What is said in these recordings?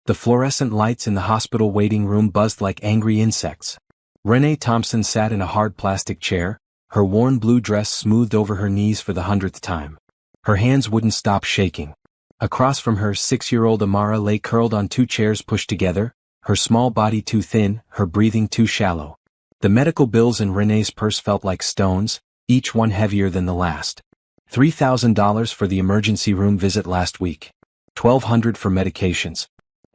The fluorescent lights in the hospital waiting room buzzed like angry insects. Renee Thompson sat in a hard plastic chair, her worn blue dress smoothed over her knees for the 100th time. Her hands wouldn't stop shaking. Across from her, 6-year-old Amara lay curled on 2 chairs pushed together, her small body too thin, her breathing too shallow. The medical bills in Renee's purse felt like stones, each one heavier than the last. $3,000 for the emergency room visit last week. $1,200 for medications.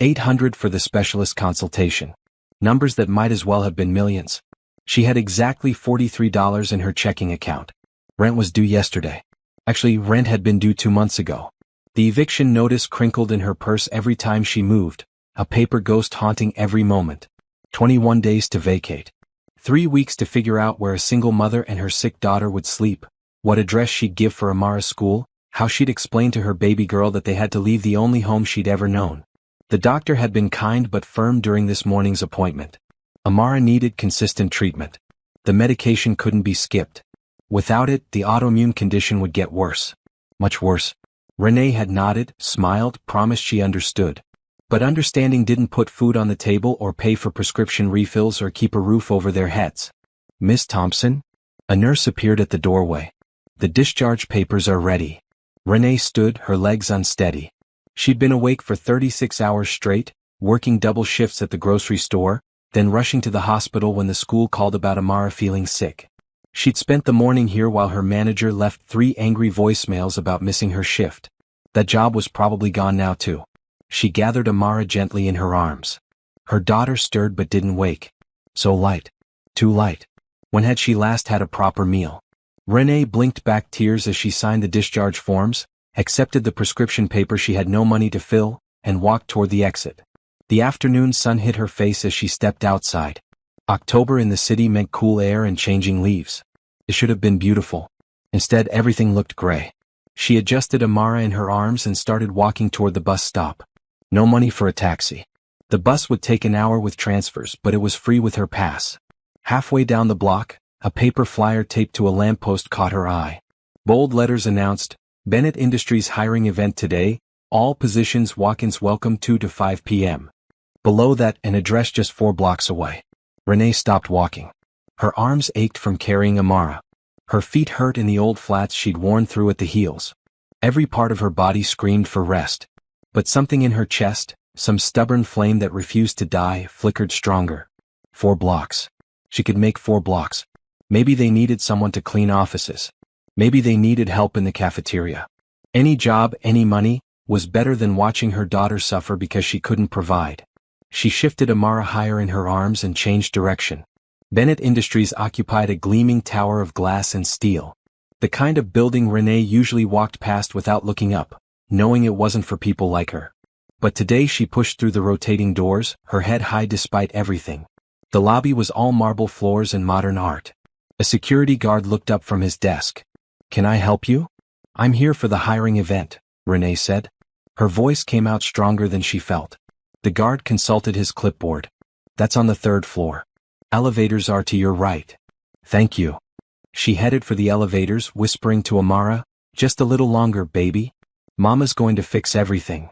$800 for the specialist consultation. Numbers that might as well have been millions. She had exactly $43 in her checking account. Rent was due yesterday. Actually, rent had been due 2 months ago. The eviction notice crinkled in her purse every time she moved, a paper ghost haunting every moment. 21 days to vacate. 3 weeks to figure out where a single mother and her sick daughter would sleep, what address she'd give for Amara's school, how she'd explain to her baby girl that they had to leave the only home she'd ever known. The doctor had been kind but firm during this morning's appointment. Amara needed consistent treatment. The medication couldn't be skipped. Without it, the autoimmune condition would get worse. Much worse. Renee had nodded, smiled, promised she understood. But understanding didn't put food on the table or pay for prescription refills or keep a roof over their heads. "Miss Thompson?" A nurse appeared at the doorway. "The discharge papers are ready." Renee stood, her legs unsteady. She'd been awake for 36 hours straight, working double shifts at the grocery store, then rushing to the hospital when the school called about Amara feeling sick. She'd spent the morning here while her manager left 3 angry voicemails about missing her shift. That job was probably gone now too. She gathered Amara gently in her arms. Her daughter stirred but didn't wake. So light. Too light. When had she last had a proper meal? Renee blinked back tears as she signed the discharge forms, accepted the prescription paper she had no money to fill, and walked toward the exit. The afternoon sun hit her face as she stepped outside. October in the city meant cool air and changing leaves. It should have been beautiful. Instead, everything looked gray. She adjusted Amara in her arms and started walking toward the bus stop. No money for a taxi. The bus would take an hour with transfers, but it was free with her pass. Halfway down the block, a paper flyer taped to a lamppost caught her eye. Bold letters announced, "Bennett Industries hiring event today, all positions walk-ins welcome 2 to 5 p.m. Below that, an address just 4 blocks away. Renee stopped walking. Her arms ached from carrying Amara. Her feet hurt in the old flats she'd worn through at the heels. Every part of her body screamed for rest. But something in her chest, some stubborn flame that refused to die, flickered stronger. 4 blocks. She could make 4 blocks. Maybe they needed someone to clean offices. Maybe they needed help in the cafeteria. Any job, any money, was better than watching her daughter suffer because she couldn't provide. She shifted Amara higher in her arms and changed direction. Bennett Industries occupied a gleaming tower of glass and steel. The kind of building Renee usually walked past without looking up, knowing it wasn't for people like her. But today she pushed through the rotating doors, her head high despite everything. The lobby was all marble floors and modern art. A security guard looked up from his desk. "Can I help you?" "I'm here for the hiring event," Renee said. Her voice came out stronger than she felt. The guard consulted his clipboard. "That's on the 3rd floor. Elevators are to your right." "Thank you." She headed for the elevators, whispering to Amara, "Just a little longer, baby. Mama's going to fix everything."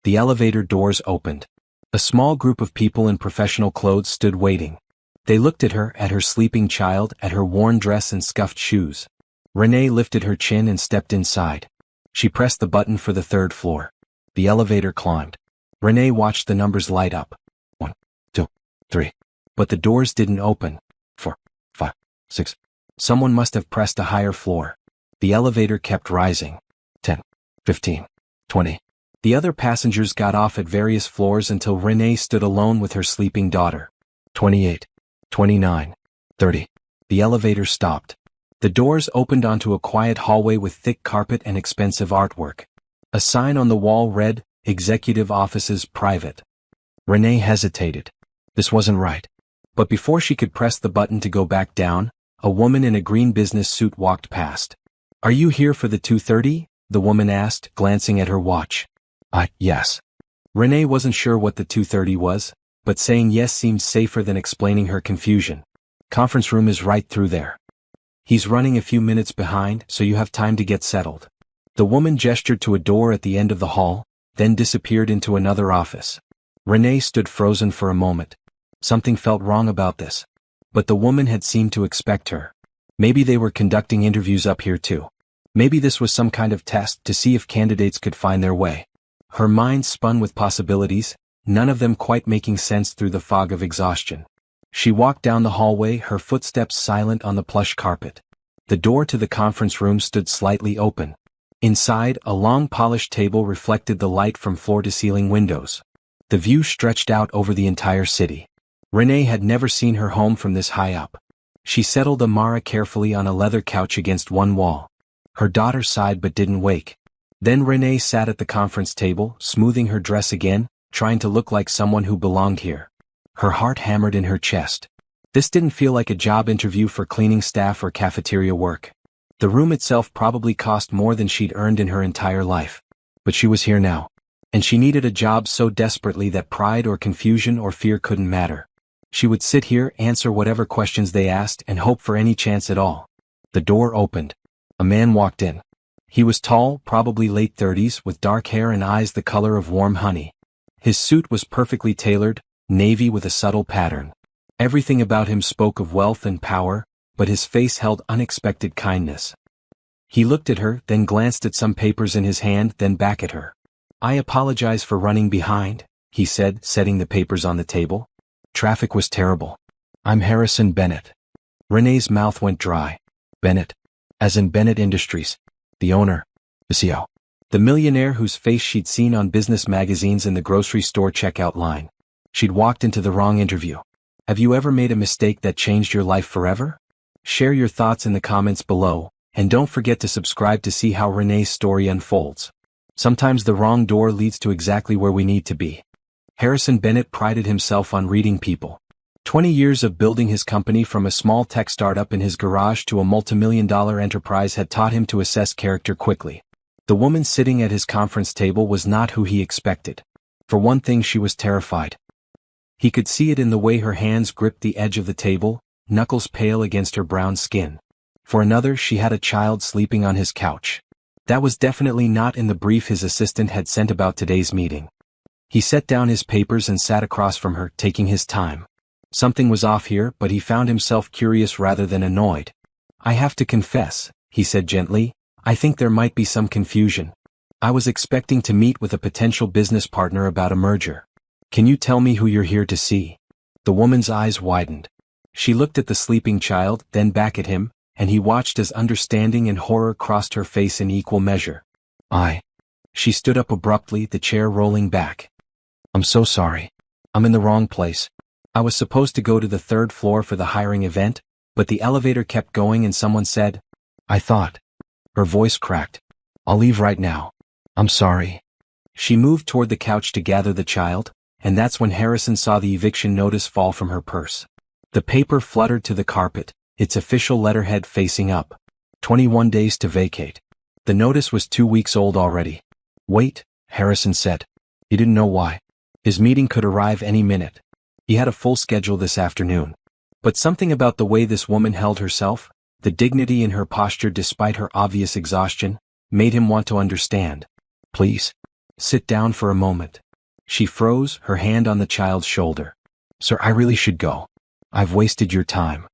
The elevator doors opened. A small group of people in professional clothes stood waiting. They looked at her sleeping child, at her worn dress and scuffed shoes. Renee lifted her chin and stepped inside. She pressed the button for the 3rd floor. The elevator climbed. Renee watched the numbers light up. 1, 2, 3. But the doors didn't open. 4, 5, 6. Someone must have pressed a higher floor. The elevator kept rising. 10, 15, 20. The other passengers got off at various floors until Renee stood alone with her sleeping daughter. 28, 29, 30. The elevator stopped. The doors opened onto a quiet hallway with thick carpet and expensive artwork. A sign on the wall read, "Executive Offices Private." Renee hesitated. This wasn't right. But before she could press the button to go back down, a woman in a green business suit walked past. "Are you here for the 2:30? The woman asked, glancing at her watch. Yes. Renee wasn't sure what the 2:30 was, but saying yes seemed safer than explaining her confusion. "Conference room is right through there. He's running a few minutes behind, so you have time to get settled." The woman gestured to a door at the end of the hall, then disappeared into another office. Renee stood frozen for a moment. Something felt wrong about this. But the woman had seemed to expect her. Maybe they were conducting interviews up here too. Maybe this was some kind of test to see if candidates could find their way. Her mind spun with possibilities, none of them quite making sense through the fog of exhaustion. She walked down the hallway, her footsteps silent on the plush carpet. The door to the conference room stood slightly open. Inside, a long polished table reflected the light from floor-to-ceiling windows. The view stretched out over the entire city. Renee had never seen her home from this high up. She settled Amara carefully on a leather couch against one wall. Her daughter sighed but didn't wake. Then Renee sat at the conference table, smoothing her dress again, trying to look like someone who belonged here. Her heart hammered in her chest. This didn't feel like a job interview for cleaning staff or cafeteria work. The room itself probably cost more than she'd earned in her entire life. But she was here now. And she needed a job so desperately that pride or confusion or fear couldn't matter. She would sit here, answer whatever questions they asked, and hope for any chance at all. The door opened. A man walked in. He was tall, probably late 30s, with dark hair and eyes the color of warm honey. His suit was perfectly tailored, navy with a subtle pattern. Everything about him spoke of wealth and power, but his face held unexpected kindness. He looked at her, then glanced at some papers in his hand, then back at her. "I apologize for running behind," he said, setting the papers on the table. "Traffic was terrible. I'm Harrison Bennett." Renee's mouth went dry. "Bennett? As in Bennett Industries? The owner? The CEO?" The millionaire whose face she'd seen on business magazines in the grocery store checkout line. She'd walked into the wrong interview. Have you ever made a mistake that changed your life forever? Share your thoughts in the comments below, and don't forget to subscribe to see how Renee's story unfolds. Sometimes the wrong door leads to exactly where we need to be. Harrison Bennett prided himself on reading people. 20 years of building his company from a small tech startup in his garage to a multimillion-dollar enterprise had taught him to assess character quickly. The woman sitting at his conference table was not who he expected. For one thing, she was terrified. He could see it in the way her hands gripped the edge of the table, knuckles pale against her brown skin. For another, she had a child sleeping on his couch. That was definitely not in the brief his assistant had sent about today's meeting. He set down his papers and sat across from her, taking his time. Something was off here, but he found himself curious rather than annoyed. "I have to confess," he said gently, "I think there might be some confusion. I was expecting to meet with a potential business partner about a merger. Can you tell me who you're here to see?" The woman's eyes widened. She looked at the sleeping child, then back at him, and he watched as understanding and horror crossed her face in equal measure. She stood up abruptly, the chair rolling back. "I'm so sorry. I'm in the wrong place. I was supposed to go to the 3rd floor for the hiring event, but the elevator kept going and someone said, I thought." Her voice cracked. "I'll leave right now. I'm sorry." She moved toward the couch to gather the child, and that's when Harrison saw the eviction notice fall from her purse. The paper fluttered to the carpet, its official letterhead facing up. 21 days to vacate. The notice was 2 weeks old already. "Wait," Harrison said. He didn't know why. His meeting could arrive any minute. He had a full schedule this afternoon. But something about the way this woman held herself, the dignity in her posture despite her obvious exhaustion, made him want to understand. "Please, sit down for a moment." She froze, her hand on the child's shoulder. "Sir, I really should go. I've wasted your time."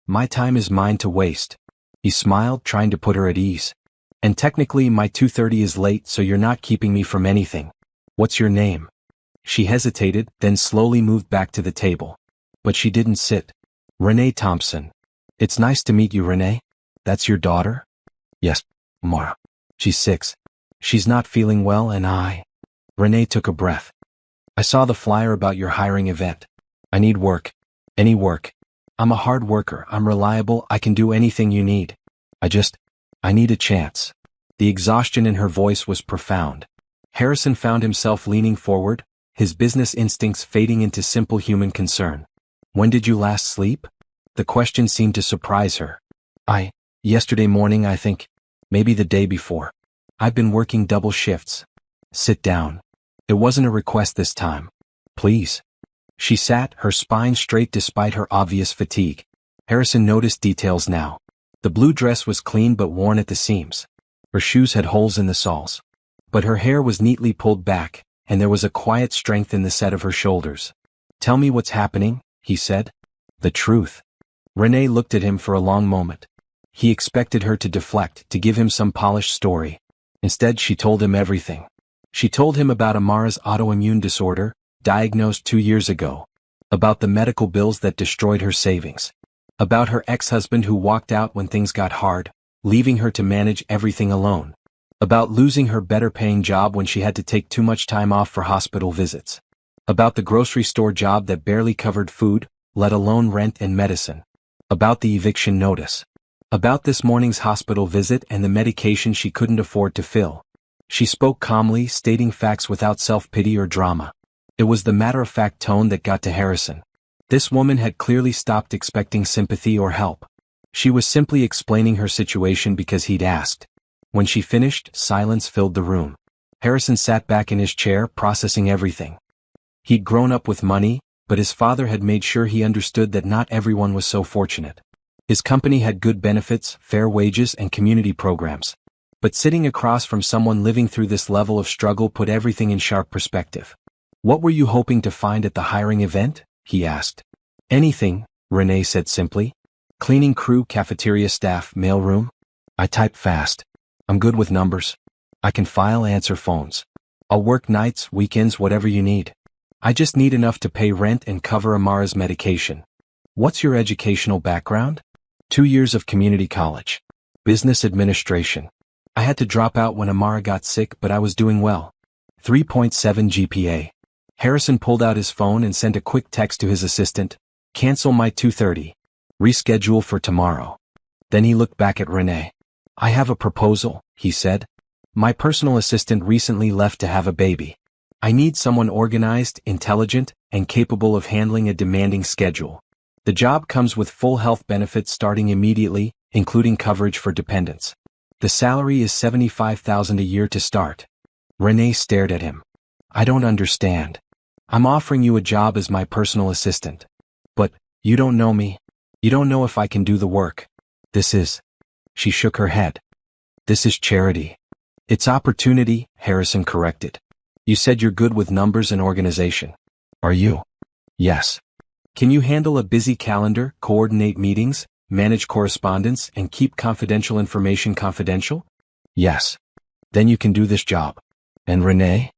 "My time is mine to waste." He smiled, trying to put her at ease. "And technically my 2:30 is late, so you're not keeping me from anything. What's your name?" She hesitated, then slowly moved back to the table. But she didn't sit. "Renee Thompson." "It's nice to meet you, Renee. That's your daughter?" "Yes, Mara. She's 6. She's not feeling well and Renee took a breath. "I saw the flyer about your hiring event. I need work. Any work. I'm a hard worker, I'm reliable, I can do anything you need. I need a chance." The exhaustion in her voice was profound. Harrison found himself leaning forward, his business instincts fading into simple human concern. "When did you last sleep?" The question seemed to surprise her. Yesterday morning, I think. Maybe the day before. I've been working double shifts." "Sit down." It wasn't a request this time. "Please." She sat, her spine straight despite her obvious fatigue. Harrison noticed details now. The blue dress was clean but worn at the seams. Her shoes had holes in the soles. But her hair was neatly pulled back, and there was a quiet strength in the set of her shoulders. "Tell me what's happening," he said. "The truth." Renee looked at him for a long moment. He expected her to deflect, to give him some polished story. Instead, she told him everything. She told him about Amara's autoimmune disorder, diagnosed 2 years ago. About the medical bills that destroyed her savings. About her ex-husband who walked out when things got hard, leaving her to manage everything alone. About losing her better-paying job when she had to take too much time off for hospital visits. About the grocery store job that barely covered food, let alone rent and medicine. About the eviction notice. About this morning's hospital visit and the medication she couldn't afford to fill. She spoke calmly, stating facts without self-pity or drama. It was the matter-of-fact tone that got to Harrison. This woman had clearly stopped expecting sympathy or help. She was simply explaining her situation because he'd asked. When she finished, silence filled the room. Harrison sat back in his chair, processing everything. He'd grown up with money, but his father had made sure he understood that not everyone was so fortunate. His company had good benefits, fair wages, and community programs. But sitting across from someone living through this level of struggle put everything in sharp perspective. "What were you hoping to find at the hiring event?" he asked. "Anything," Renee said simply. "Cleaning crew, cafeteria staff, mailroom. I type fast. I'm good with numbers. I can file, answer phones. I'll work nights, weekends, whatever you need. I just need enough to pay rent and cover Amara's medication." "What's your educational background?" 2 years of community college. Business administration. I had to drop out when Amara got sick, but I was doing well. 3.7 GPA. Harrison pulled out his phone and sent a quick text to his assistant. "Cancel my 2:30. Reschedule for tomorrow." Then he looked back at Renee. "I have a proposal," he said. "My personal assistant recently left to have a baby. I need someone organized, intelligent, and capable of handling a demanding schedule. The job comes with full health benefits starting immediately, including coverage for dependents. The salary is $75,000 a year to start." Renee stared at him. "I don't understand. I'm offering you a job as my personal assistant. But, you don't know me. You don't know if I can do the work. This is..." She shook her head. "This is charity." "It's opportunity," Harrison corrected. "You said you're good with numbers and organization. Are you?" "Yes." "Can you handle a busy calendar, coordinate meetings, manage correspondence, and keep confidential information confidential?" "Yes." "Then you can do this job." "And Renee?"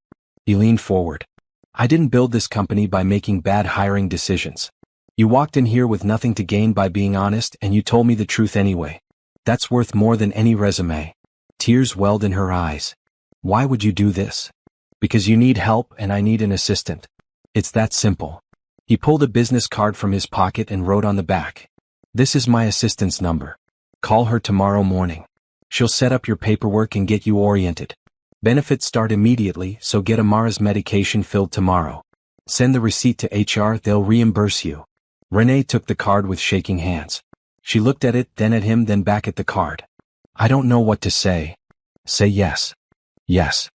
He leaned forward. "I didn't build this company by making bad hiring decisions. You walked in here with nothing to gain by being honest, and you told me the truth anyway. That's worth more than any resume." Tears welled in her eyes. "Why would you do this?" "Because you need help and I need an assistant. It's that simple." He pulled a business card from his pocket and wrote on the back. "This is my assistant's number. Call her tomorrow morning. She'll set up your paperwork and get you oriented. Benefits start immediately, so get Amara's medication filled tomorrow. Send the receipt to HR, they'll reimburse you." Renee took the card with shaking hands. She looked at it, then at him, then back at the card. "I don't know what to say." "Say yes." "Yes."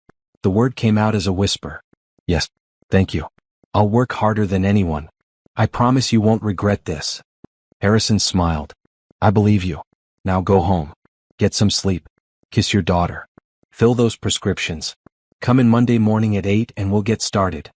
The word came out as a whisper. "Yes, thank you. I'll work harder than anyone. I promise you won't regret this." Harrison smiled. "I believe you. Now go home. Get some sleep. Kiss your daughter. Fill those prescriptions. Come in Monday morning at 8 and we'll get started."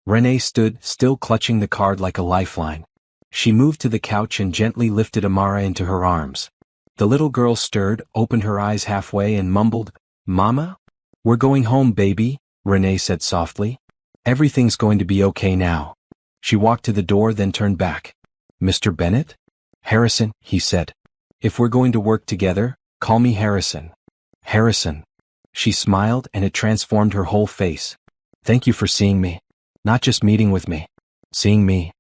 Renee stood, still clutching the card like a lifeline. She moved to the couch and gently lifted Amara into her arms. The little girl stirred, opened her eyes halfway and mumbled, "Mama?" "We're going home, baby," Renee said softly. "Everything's going to be okay now." She walked to the door, then turned back. "Mr. Bennett?" "Harrison," he said. "If we're going to work together, call me Harrison." "Harrison." She smiled and it transformed her whole face. "Thank you for seeing me. Not just meeting with me. Seeing me."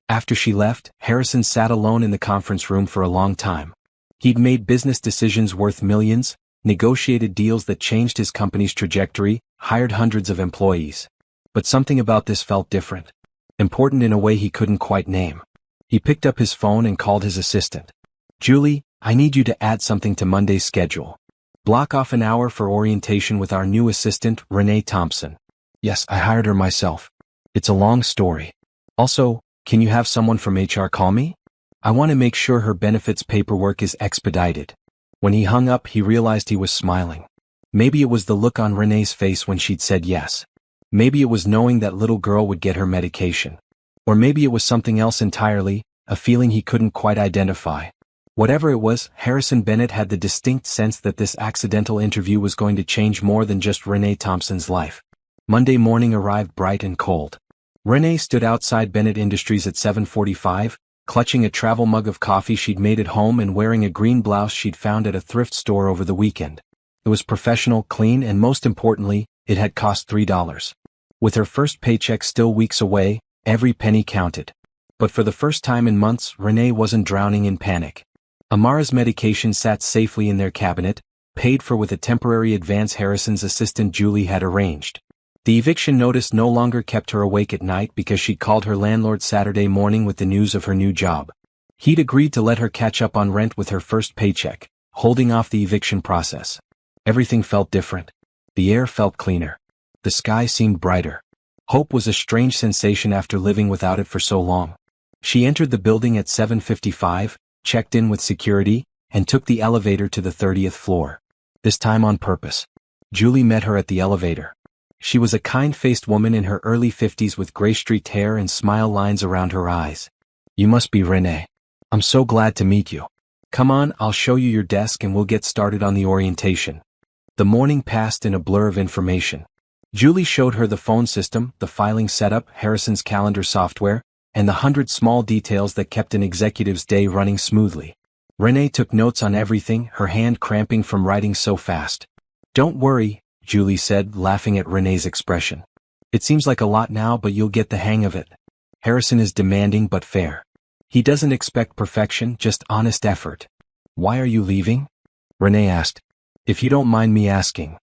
After she left, Harrison sat alone in the conference room for a long time. He'd made business decisions worth millions, negotiated deals that changed his company's trajectory, hired hundreds of employees. But something about this felt different. Important in a way he couldn't quite name. He picked up his phone and called his assistant. "Julie, I need you to add something to Monday's schedule. Block off an hour for orientation with our new assistant, Renee Thompson." "Yes, I hired her myself. It's a long story. Also, can you have someone from HR call me? I want to make sure her benefits paperwork is expedited." When he hung up, he realized he was smiling. Maybe it was the look on Renee's face when she'd said yes. Maybe it was knowing that little girl would get her medication. Or maybe it was something else entirely, a feeling he couldn't quite identify. Whatever it was, Harrison Bennett had the distinct sense that this accidental interview was going to change more than just Renee Thompson's life. Monday morning arrived bright and cold. Renee stood outside Bennett Industries at 7:45, clutching a travel mug of coffee she'd made at home and wearing a green blouse she'd found at a thrift store over the weekend. It was professional, clean, and most importantly, it had cost $3. With her first paycheck still weeks away, every penny counted. But for the first time in months, Renee wasn't drowning in panic. Amara's medication sat safely in their cabinet, paid for with a temporary advance Harrison's assistant Julie had arranged. The eviction notice no longer kept her awake at night because she'd called her landlord Saturday morning with the news of her new job. He'd agreed to let her catch up on rent with her first paycheck, holding off the eviction process. Everything felt different. The air felt cleaner. The sky seemed brighter. Hope was a strange sensation after living without it for so long. She entered the building at 7:55, checked in with security, and took the elevator to the 30th floor. This time on purpose. Julie met her at the elevator. She was a kind-faced woman in her early 50s with gray-streaked hair and smile lines around her eyes. "You must be Renee. I'm so glad to meet you. Come on, I'll show you your desk and we'll get started on the orientation." The morning passed in a blur of information. Julie showed her the phone system, the filing setup, Harrison's calendar software, and the 100 small details that kept an executive's day running smoothly. Renee took notes on everything, her hand cramping from writing so fast. "Don't worry," Julie said, laughing at Renee's expression. "It seems like a lot now, but you'll get the hang of it. Harrison is demanding but fair. He doesn't expect perfection, just honest effort." "Why are you leaving?" Renee asked. "If you don't mind me asking."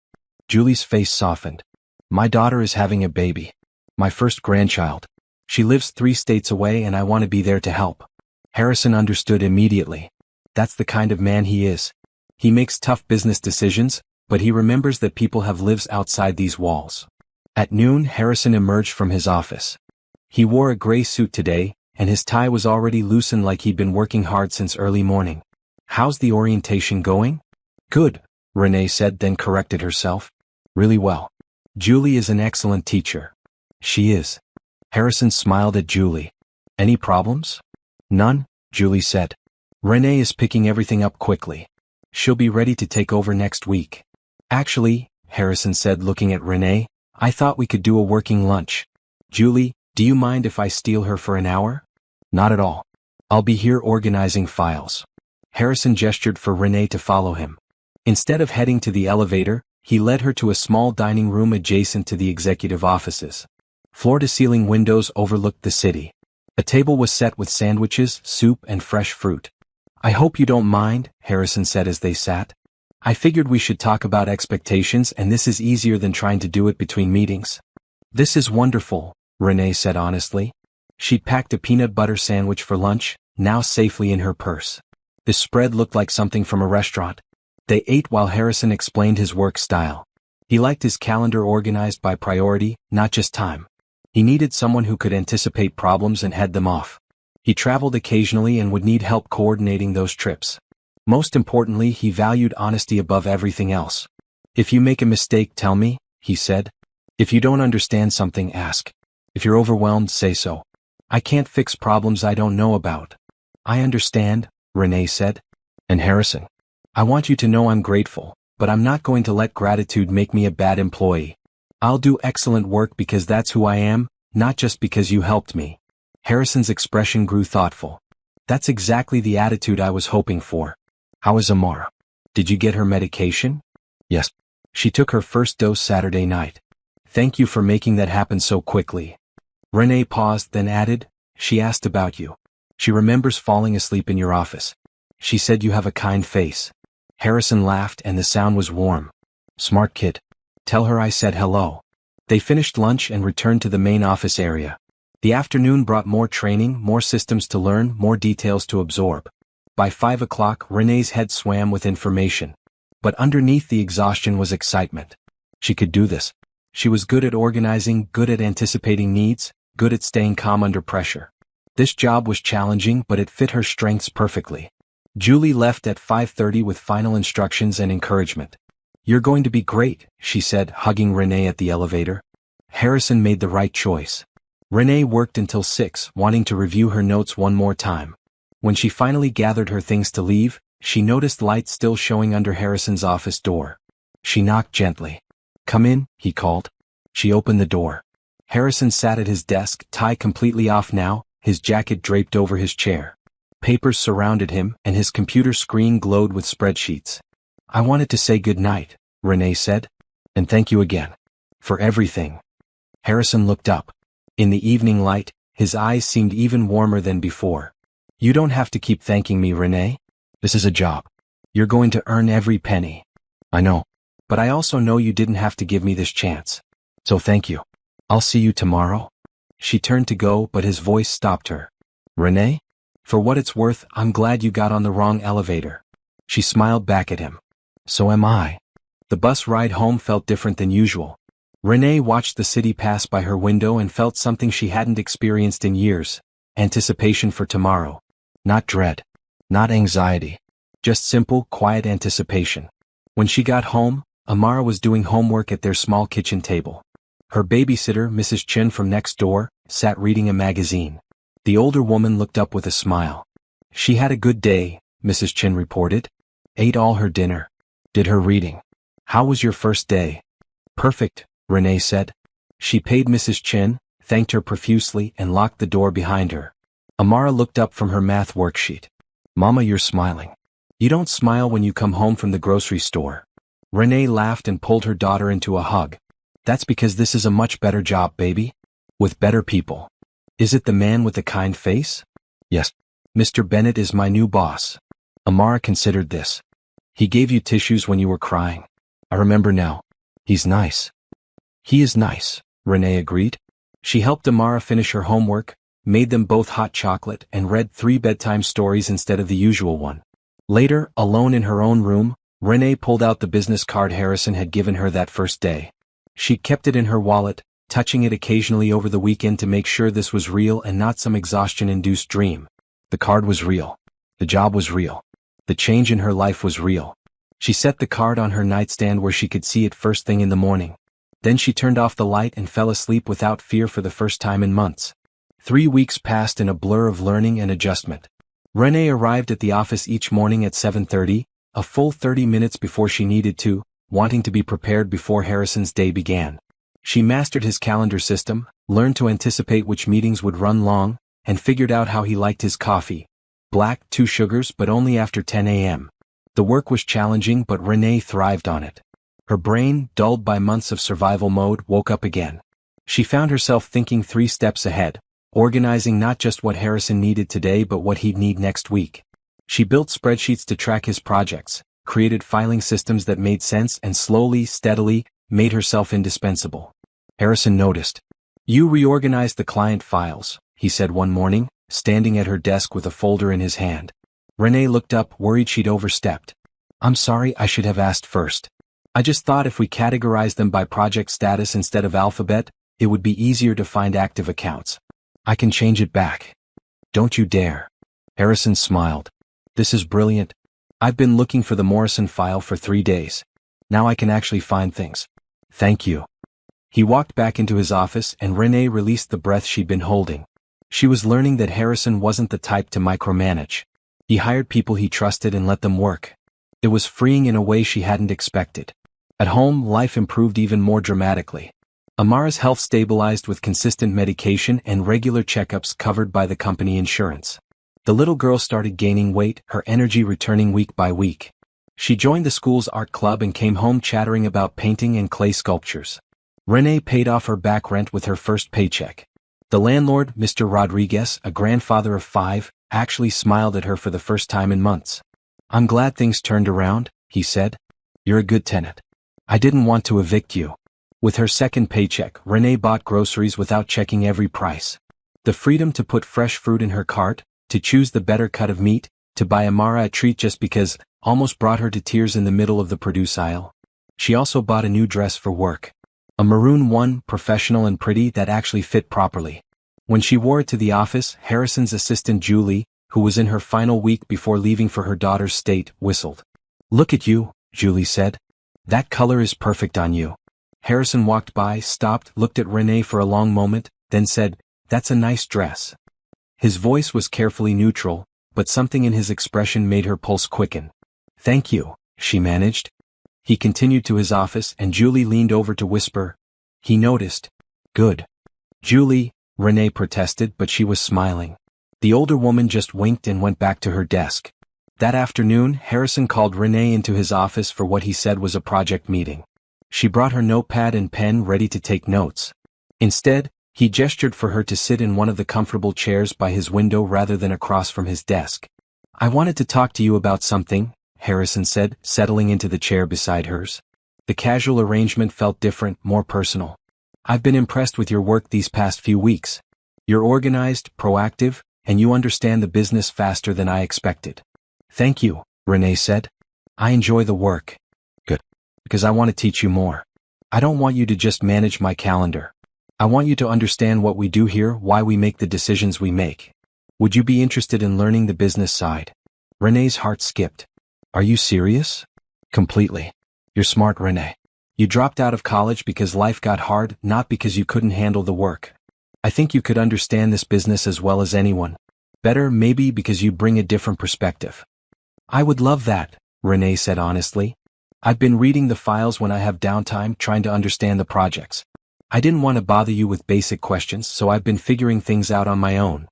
Julie's face softened. "My daughter is having a baby. My first grandchild. She lives 3 states away and I want to be there to help." Harrison understood immediately. That's the kind of man he is. He makes tough business decisions, but he remembers that people have lives outside these walls. At noon, Harrison emerged from his office. He wore a gray suit today, and his tie was already loosened like he'd been working hard since early morning. "How's the orientation going?" "Good," Renee said, then corrected herself. "Really well. Julie is an excellent teacher." "She is." Harrison smiled at Julie. "Any problems?" "None," Julie said. "Renee is picking everything up quickly. She'll be ready to take over next week." "Actually," Harrison said, looking at Renee, "I thought we could do a working lunch. Julie, do you mind if I steal her for an hour?" "Not at all. I'll be here organizing files." Harrison gestured for Renee to follow him. Instead of heading to the elevator, he led her to a small dining room adjacent to the executive offices. Floor-to-ceiling windows overlooked the city. A table was set with sandwiches, soup, and fresh fruit. "I hope you don't mind," Harrison said as they sat. "I figured we should talk about expectations, and this is easier than trying to do it between meetings." "This is wonderful," Renee said honestly. She'd packed a peanut butter sandwich for lunch, now safely in her purse. The spread looked like something from a restaurant. They ate while Harrison explained his work style. He liked his calendar organized by priority, not just time. He needed someone who could anticipate problems and head them off. He traveled occasionally and would need help coordinating those trips. Most importantly, he valued honesty above everything else. "If you make a mistake, tell me," he said. "If you don't understand something, ask. If you're overwhelmed, say so. I can't fix problems I don't know about." "I understand," Renee said. "And Harrison, I want you to know I'm grateful, but I'm not going to let gratitude make me a bad employee. I'll do excellent work because that's who I am, not just because you helped me." Harrison's expression grew thoughtful. "That's exactly the attitude I was hoping for. How is Amara? Did you get her medication?" "Yes. She took her first dose Saturday night. Thank you for making that happen so quickly." Renee paused, then added, "She asked about you. She remembers falling asleep in your office. She said you have a kind face." Harrison laughed and the sound was warm. "Smart kid. Tell her I said hello." They finished lunch and returned to the main office area. The afternoon brought more training, more systems to learn, more details to absorb. By 5 o'clock, Renee's head swam with information. But underneath the exhaustion was excitement. She could do this. She was good at organizing, good at anticipating needs, good at staying calm under pressure. This job was challenging, but it fit her strengths perfectly. Julie left at 5:30 with final instructions and encouragement. "You're going to be great," she said, hugging Renee at the elevator. Harrison made the right choice. Renee worked until 6, wanting to review her notes one more time. When she finally gathered her things to leave, she noticed light still showing under Harrison's office door. She knocked gently. "Come in," he called. She opened the door. Harrison sat at his desk, tie completely off now, his jacket draped over his chair. Papers surrounded him, and his computer screen glowed with spreadsheets. "I wanted to say good night," Renee said. "And thank you again. For everything." Harrison looked up. In the evening light, his eyes seemed even warmer than before. "You don't have to keep thanking me, Renee. This is a job. You're going to earn every penny." "I know. But I also know you didn't have to give me this chance. So thank you. I'll see you tomorrow." She turned to go, but his voice stopped her. "Renee? For what it's worth, I'm glad you got on the wrong elevator." She smiled back at him. "So am I." The bus ride home felt different than usual. Renee watched the city pass by her window and felt something she hadn't experienced in years: anticipation for tomorrow. Not dread. Not anxiety. Just simple, quiet anticipation. When she got home, Amara was doing homework at their small kitchen table. Her babysitter, Mrs. Chin from next door, sat reading a magazine. The older woman looked up with a smile. "She had a good day," Mrs. Chin reported. "Ate all her dinner. Did her reading. How was your first day?" "Perfect," Renee said. She paid Mrs. Chin, thanked her profusely, and locked the door behind her. Amara looked up from her math worksheet. "Mama, you're smiling. You don't smile when you come home from the grocery store." Renee laughed and pulled her daughter into a hug. "That's because this is a much better job, baby. With better people." "Is it the man with the kind face?" "Yes. Mr. Bennett is my new boss." Amara considered this. "He gave you tissues when you were crying. I remember now. He's nice." "He is nice," Renee agreed. She helped Amara finish her homework, made them both hot chocolate, and read 3 bedtime stories instead of the usual one. Later, alone in her own room, Renee pulled out the business card Harrison had given her that first day. She kept it in her wallet, touching it occasionally over the weekend to make sure this was real and not some exhaustion-induced dream. The card was real. The job was real. The change in her life was real. She set the card on her nightstand where she could see it first thing in the morning. Then she turned off the light and fell asleep without fear for the first time in months. 3 weeks passed in a blur of learning and adjustment. Renee arrived at the office each morning at 7:30, a full 30 minutes before she needed to, wanting to be prepared before Harrison's day began. She mastered his calendar system, learned to anticipate which meetings would run long, and figured out how he liked his coffee. Black, 2 sugars, but only after 10 a.m. The work was challenging, but Renee thrived on it. Her brain, dulled by months of survival mode, woke up again. She found herself thinking 3 steps ahead, organizing not just what Harrison needed today but what he'd need next week. She built spreadsheets to track his projects, created filing systems that made sense, and slowly, steadily, made herself indispensable. Harrison noticed. "You reorganized the client files," he said one morning, standing at her desk with a folder in his hand. Renee looked up, worried she'd overstepped. "I'm sorry, I should have asked first. I just thought if we categorized them by project status instead of alphabet, it would be easier to find active accounts. I can change it back." "Don't you dare." Harrison smiled. "This is brilliant. I've been looking for the Morrison file for 3 days. Now I can actually find things. Thank you." He walked back into his office and Renee released the breath she'd been holding. She was learning that Harrison wasn't the type to micromanage. He hired people he trusted and let them work. It was freeing in a way she hadn't expected. At home, life improved even more dramatically. Amara's health stabilized with consistent medication and regular checkups covered by the company insurance. The little girl started gaining weight, her energy returning week by week. She joined the school's art club and came home chattering about painting and clay sculptures. Renee paid off her back rent with her first paycheck. The landlord, Mr. Rodriguez, a grandfather of 5, actually smiled at her for the first time in months. "I'm glad things turned around," he said. "You're a good tenant. I didn't want to evict you." With her second paycheck, Renee bought groceries without checking every price. The freedom to put fresh fruit in her cart, to choose the better cut of meat, to buy Amara a treat just because, almost brought her to tears in the middle of the produce aisle. She also bought a new dress for work. A maroon one, professional and pretty, that actually fit properly. When she wore it to the office, Harrison's assistant Julie, who was in her final week before leaving for her daughter's state, whistled. "Look at you," Julie said. "That color is perfect on you." Harrison walked by, stopped, looked at Renee for a long moment, then said, "That's a nice dress." His voice was carefully neutral, but something in his expression made her pulse quicken. "Thank you," she managed. He continued to his office and Julie leaned over to whisper. He noticed. "Good." "Julie," Renee protested, but she was smiling. The older woman just winked and went back to her desk. That afternoon, Harrison called Renee into his office for what he said was a project meeting. She brought her notepad and pen ready to take notes. Instead, he gestured for her to sit in one of the comfortable chairs by his window rather than across from his desk. "I wanted to talk to you about something," Harrison said, settling into the chair beside hers. The casual arrangement felt different, more personal. "I've been impressed with your work these past few weeks. You're organized, proactive, and you understand the business faster than I expected." "Thank you," Renee said. "I enjoy the work." "Good. Because I want to teach you more. I don't want you to just manage my calendar. I want you to understand what we do here, why we make the decisions we make. Would you be interested in learning the business side?" Renee's heart skipped. "Are you serious?" "Completely. You're smart, Renee. You dropped out of college because life got hard, not because you couldn't handle the work. I think you could understand this business as well as anyone. Better, maybe, because you bring a different perspective." "I would love that," Renee said honestly. "I've been reading the files when I have downtime, trying to understand the projects. I didn't want to bother you with basic questions, so I've been figuring things out on my own."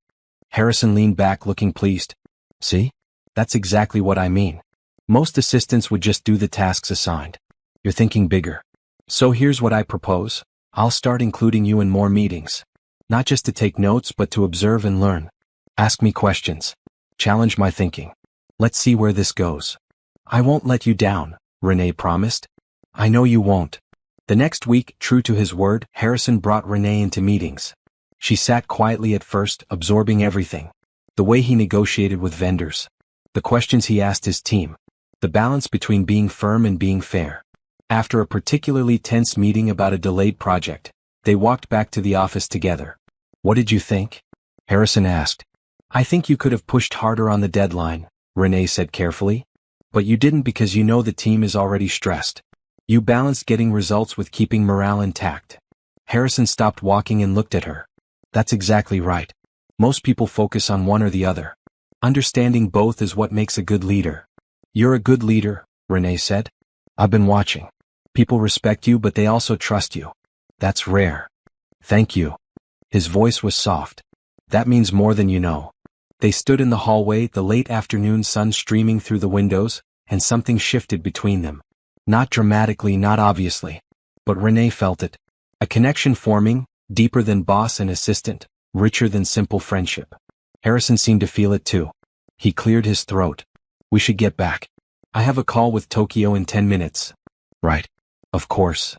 Harrison leaned back, looking pleased. "See? That's exactly what I mean. Most assistants would just do the tasks assigned. You're thinking bigger. So here's what I propose. I'll start including you in more meetings. Not just to take notes, but to observe and learn. Ask me questions. Challenge my thinking. Let's see where this goes." "I won't let you down," Renee promised. "I know you won't." The next week, true to his word, Harrison brought Renee into meetings. She sat quietly at first, absorbing everything. The way he negotiated with vendors. The questions he asked his team. The balance between being firm and being fair. After a particularly tense meeting about a delayed project, they walked back to the office together. "What did you think?" Harrison asked. "I think you could have pushed harder on the deadline," Renee said carefully. "But you didn't because you know the team is already stressed. You balanced getting results with keeping morale intact." Harrison stopped walking and looked at her. "That's exactly right. Most people focus on one or the other. Understanding both is what makes a good leader." "You're a good leader," Renee said. "I've been watching. People respect you, but they also trust you. That's rare." "Thank you." His voice was soft. "That means more than you know." They stood in the hallway, the late afternoon sun streaming through the windows, and something shifted between them. Not dramatically, not obviously. But Renee felt it. A connection forming, deeper than boss and assistant, richer than simple friendship. Harrison seemed to feel it too. He cleared his throat. "We should get back. I have a call with Tokyo in 10 minutes. "Right. Of course."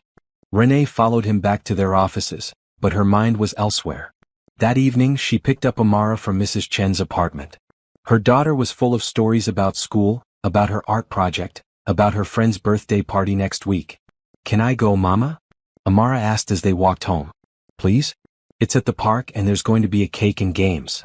Renee followed him back to their offices, but her mind was elsewhere. That evening she picked up Amara from Mrs. Chen's apartment. Her daughter was full of stories about school, about her art project, about her friend's birthday party next week. "Can I go, Mama?" Amara asked as they walked home. "Please? It's at the park and there's going to be a cake and games."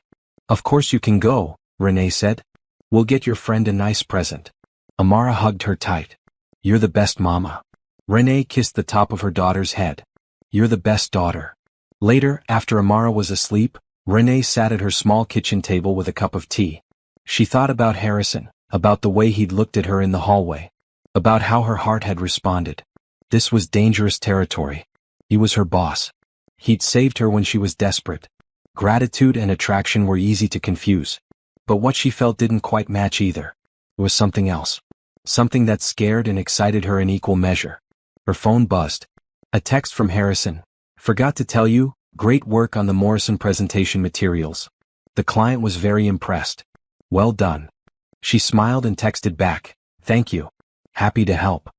"Of course you can go," Renee said. "We'll get your friend a nice present." Amara hugged her tight. "You're the best, Mama." Renee kissed the top of her daughter's head. "You're the best daughter." Later, after Amara was asleep, Renee sat at her small kitchen table with a cup of tea. She thought about Harrison, about the way he'd looked at her in the hallway, about how her heart had responded. This was dangerous territory. He was her boss. He'd saved her when she was desperate. Gratitude and attraction were easy to confuse. But what she felt didn't quite match either. It was something else. Something that scared and excited her in equal measure. Her phone buzzed. A text from Harrison. "Forgot to tell you, great work on the Morrison presentation materials. The client was very impressed. Well done." She smiled and texted back, "Thank you. Happy to help."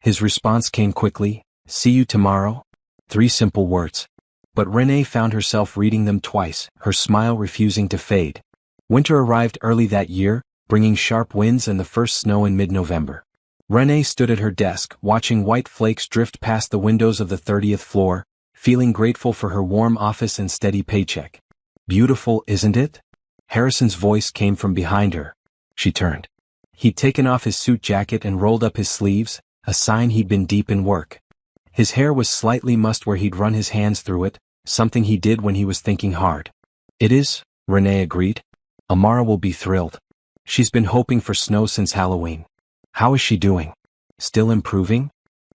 His response came quickly, "See you tomorrow?" 3 simple words. But Renee found herself reading them twice, her smile refusing to fade. Winter arrived early that year, bringing sharp winds and the first snow in mid-November. Renee stood at her desk, watching white flakes drift past the windows of the 30th floor, feeling grateful for her warm office and steady paycheck. "Beautiful, isn't it?" Harrison's voice came from behind her. She turned. He'd taken off his suit jacket and rolled up his sleeves, a sign he'd been deep in work. His hair was slightly mussed where he'd run his hands through it, something he did when he was thinking hard. "It is," Renee agreed. "Amara will be thrilled. She's been hoping for snow since Halloween." "How is she doing? Still improving?"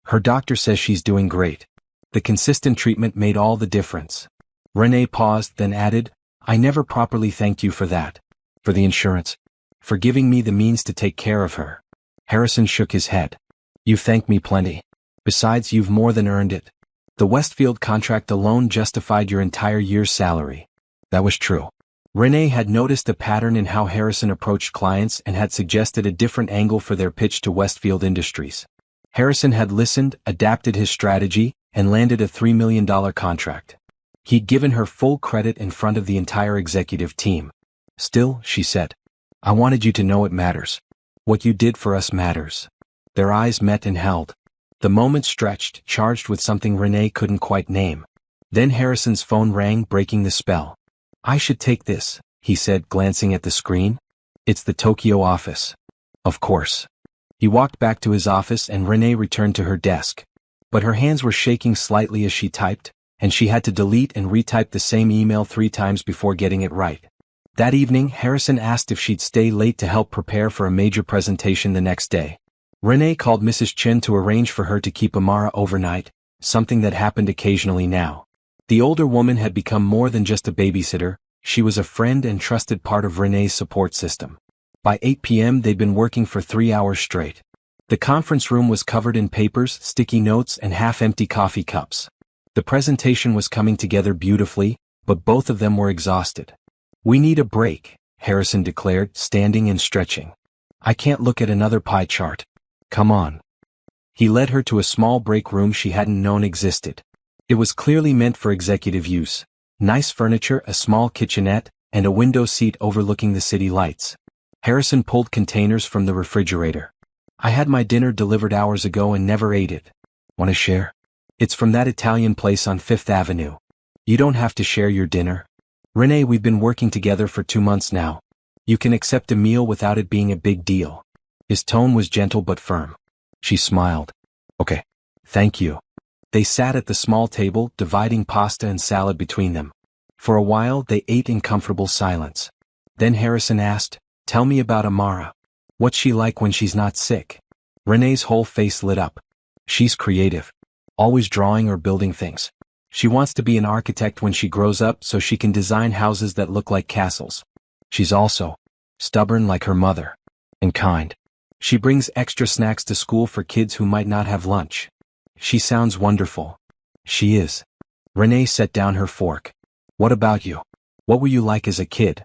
"Her doctor says she's doing great. The consistent treatment made all the difference." Renee paused, then added, "I never properly thanked you for that. For the insurance. For giving me the means to take care of her." Harrison shook his head. "You've thanked me plenty. Besides, you've more than earned it. The Westfield contract alone justified your entire year's salary." That was true. Renee had noticed a pattern in how Harrison approached clients and had suggested a different angle for their pitch to Westfield Industries. Harrison had listened, adapted his strategy, and landed a $3 million contract. He'd given her full credit in front of the entire executive team. "Still," she said, "I wanted you to know it matters. What you did for us matters." Their eyes met and held. The moment stretched, charged with something Renee couldn't quite name. Then Harrison's phone rang, breaking the spell. "I should take this," he said, glancing at the screen. "It's the Tokyo office." "Of course." He walked back to his office and Renee returned to her desk. But her hands were shaking slightly as she typed, and she had to delete and retype the same email 3 times before getting it right. That evening, Harrison asked if she'd stay late to help prepare for a major presentation the next day. Renee called Mrs. Chen to arrange for her to keep Amara overnight, something that happened occasionally now. The older woman had become more than just a babysitter, she was a friend and trusted part of Renee's support system. By 8 p.m. they'd been working for 3 hours straight. The conference room was covered in papers, sticky notes, and half-empty coffee cups. The presentation was coming together beautifully, but both of them were exhausted. "We need a break," Harrison declared, standing and stretching. "I can't look at another pie chart. Come on." He led her to a small break room she hadn't known existed. It was clearly meant for executive use. Nice furniture, a small kitchenette, and a window seat overlooking the city lights. Harrison pulled containers from the refrigerator. "I had my dinner delivered hours ago and never ate it. Want to share? It's from that Italian place on 5th Avenue. You don't have to share your dinner. Renee, we've been working together for 2 months now. You can accept a meal without it being a big deal." His tone was gentle but firm. She smiled. "Okay. Thank you." They sat at the small table, dividing pasta and salad between them. For a while they ate in comfortable silence. Then Harrison asked, "Tell me about Amara. What's she like when she's not sick?" Renee's whole face lit up. "She's creative. Always drawing or building things. She wants to be an architect when she grows up so she can design houses that look like castles. She's also stubborn like her mother. And kind. She brings extra snacks to school for kids who might not have lunch. She sounds wonderful." "She is." Renee set down her fork. "What about you? What were you like as a kid?"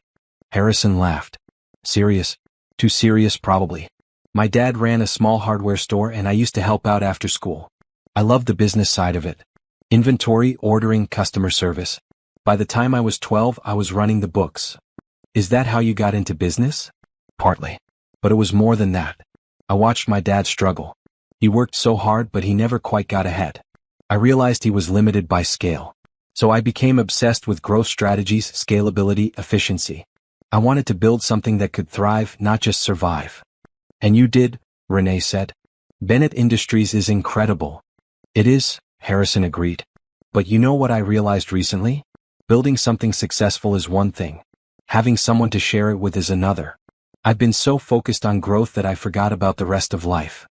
Harrison laughed. "Serious? Too serious probably. My dad ran a small hardware store and I used to help out after school. I loved the business side of it. Inventory, ordering, customer service. By the time I was 12, I was running the books." "Is that how you got into business?" "Partly. But it was more than that. I watched my dad struggle. He worked so hard but he never quite got ahead. I realized he was limited by scale. So I became obsessed with growth strategies, scalability, efficiency. I wanted to build something that could thrive, not just survive." "And you did," Renee said. "Bennett Industries is incredible." "It is," Harrison agreed. "But you know what I realized recently? Building something successful is one thing. Having someone to share it with is another. I've been so focused on growth that I forgot about the rest of life."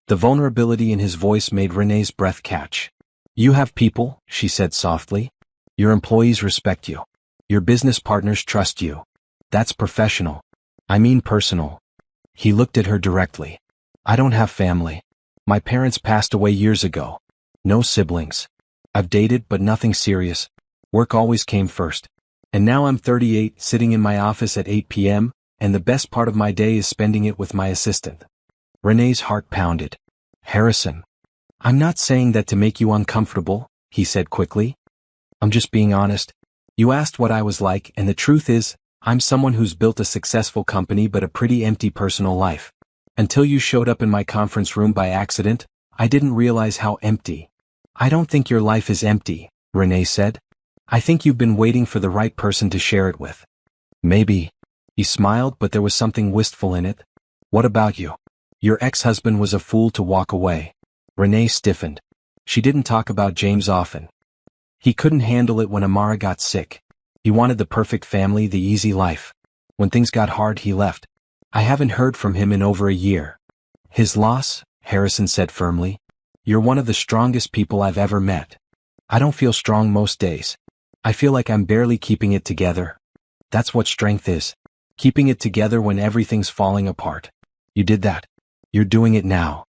The vulnerability in his voice made Renee's breath catch. "You have people," she said softly. "Your employees respect you. Your business partners trust you. That's professional. I mean personal." He looked at her directly. "I don't have family. My parents passed away years ago. No siblings. I've dated but nothing serious. Work always came first. And now I'm 38, sitting in my office at 8 p.m., and the best part of my day is spending it with my assistant." Renee's heart pounded. "Harrison. I'm not saying that to make you uncomfortable," he said quickly. "I'm just being honest. You asked what I was like, and the truth is, I'm someone who's built a successful company but a pretty empty personal life. Until you showed up in my conference room by accident, I didn't realize how empty." "I don't think your life is empty," Renee said. "I think you've been waiting for the right person to share it with." "Maybe." He smiled, but there was something wistful in it. "What about you? Your ex-husband was a fool to walk away." Renee stiffened. She didn't talk about James often. He couldn't handle it when Amara got sick. He wanted the perfect family, the easy life. When things got hard, he left. I haven't heard from him in over a year. His loss, Harrison said firmly. You're one of the strongest people I've ever met. I don't feel strong most days. I feel like I'm barely keeping it together. That's what strength is. Keeping it together when everything's falling apart. You did that. You're doing it now.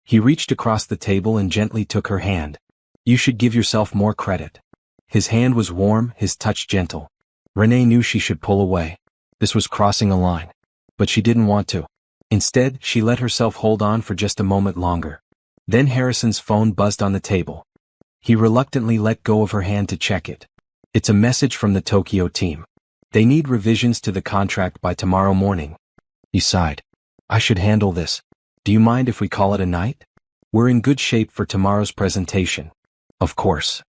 He reached across the table and gently took her hand. You should give yourself more credit. His hand was warm, his touch gentle. Renee knew she should pull away. This was crossing a line. But she didn't want to. Instead, she let herself hold on for just a moment longer. Then Harrison's phone buzzed on the table. He reluctantly let go of her hand to check it. It's a message from the Tokyo team. They need revisions to the contract by tomorrow morning. He sighed. I should handle this. Do you mind if we call it a night? We're in good shape for tomorrow's presentation. Of course.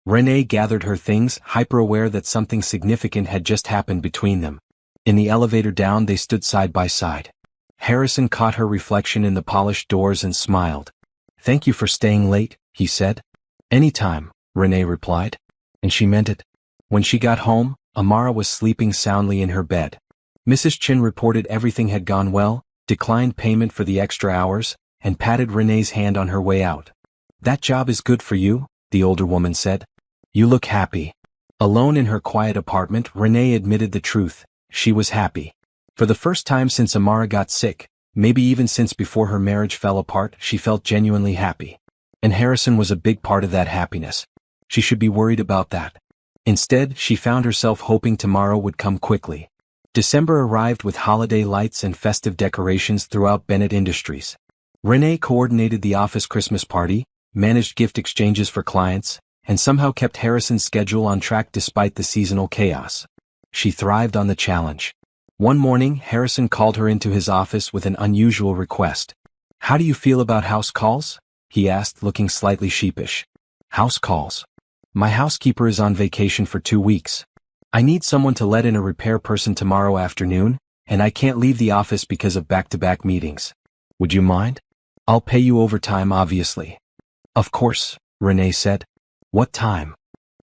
Renee gathered her things, hyper-aware that something significant had just happened between them. In the elevator down, they stood side by side. Harrison caught her reflection in the polished doors and smiled. Thank you for staying late, he said. Anytime, Renee replied. And she meant it. When she got home, Amara was sleeping soundly in her bed. Mrs. Chin reported everything had gone well, declined payment for the extra hours, and patted Renee's hand on her way out. That job is good for you, the older woman said. You look happy. Alone in her quiet apartment, Renee admitted the truth. She was happy. For the first time since Amara got sick, maybe even since before her marriage fell apart, she felt genuinely happy. And Harrison was a big part of that happiness. She should be worried about that. Instead, she found herself hoping tomorrow would come quickly. December arrived with holiday lights and festive decorations throughout Bennett Industries. Renee coordinated the office Christmas party, managed gift exchanges for clients, and somehow kept Harrison's schedule on track despite the seasonal chaos. She thrived on the challenge. One morning, Harrison called her into his office with an unusual request. How do you feel about house calls? He asked, looking slightly sheepish. House calls. My housekeeper is on vacation for 2 weeks. I need someone to let in a repair person tomorrow afternoon, and I can't leave the office because of back-to-back meetings. Would you mind? I'll pay you overtime, obviously. Of course, Renee said. What time?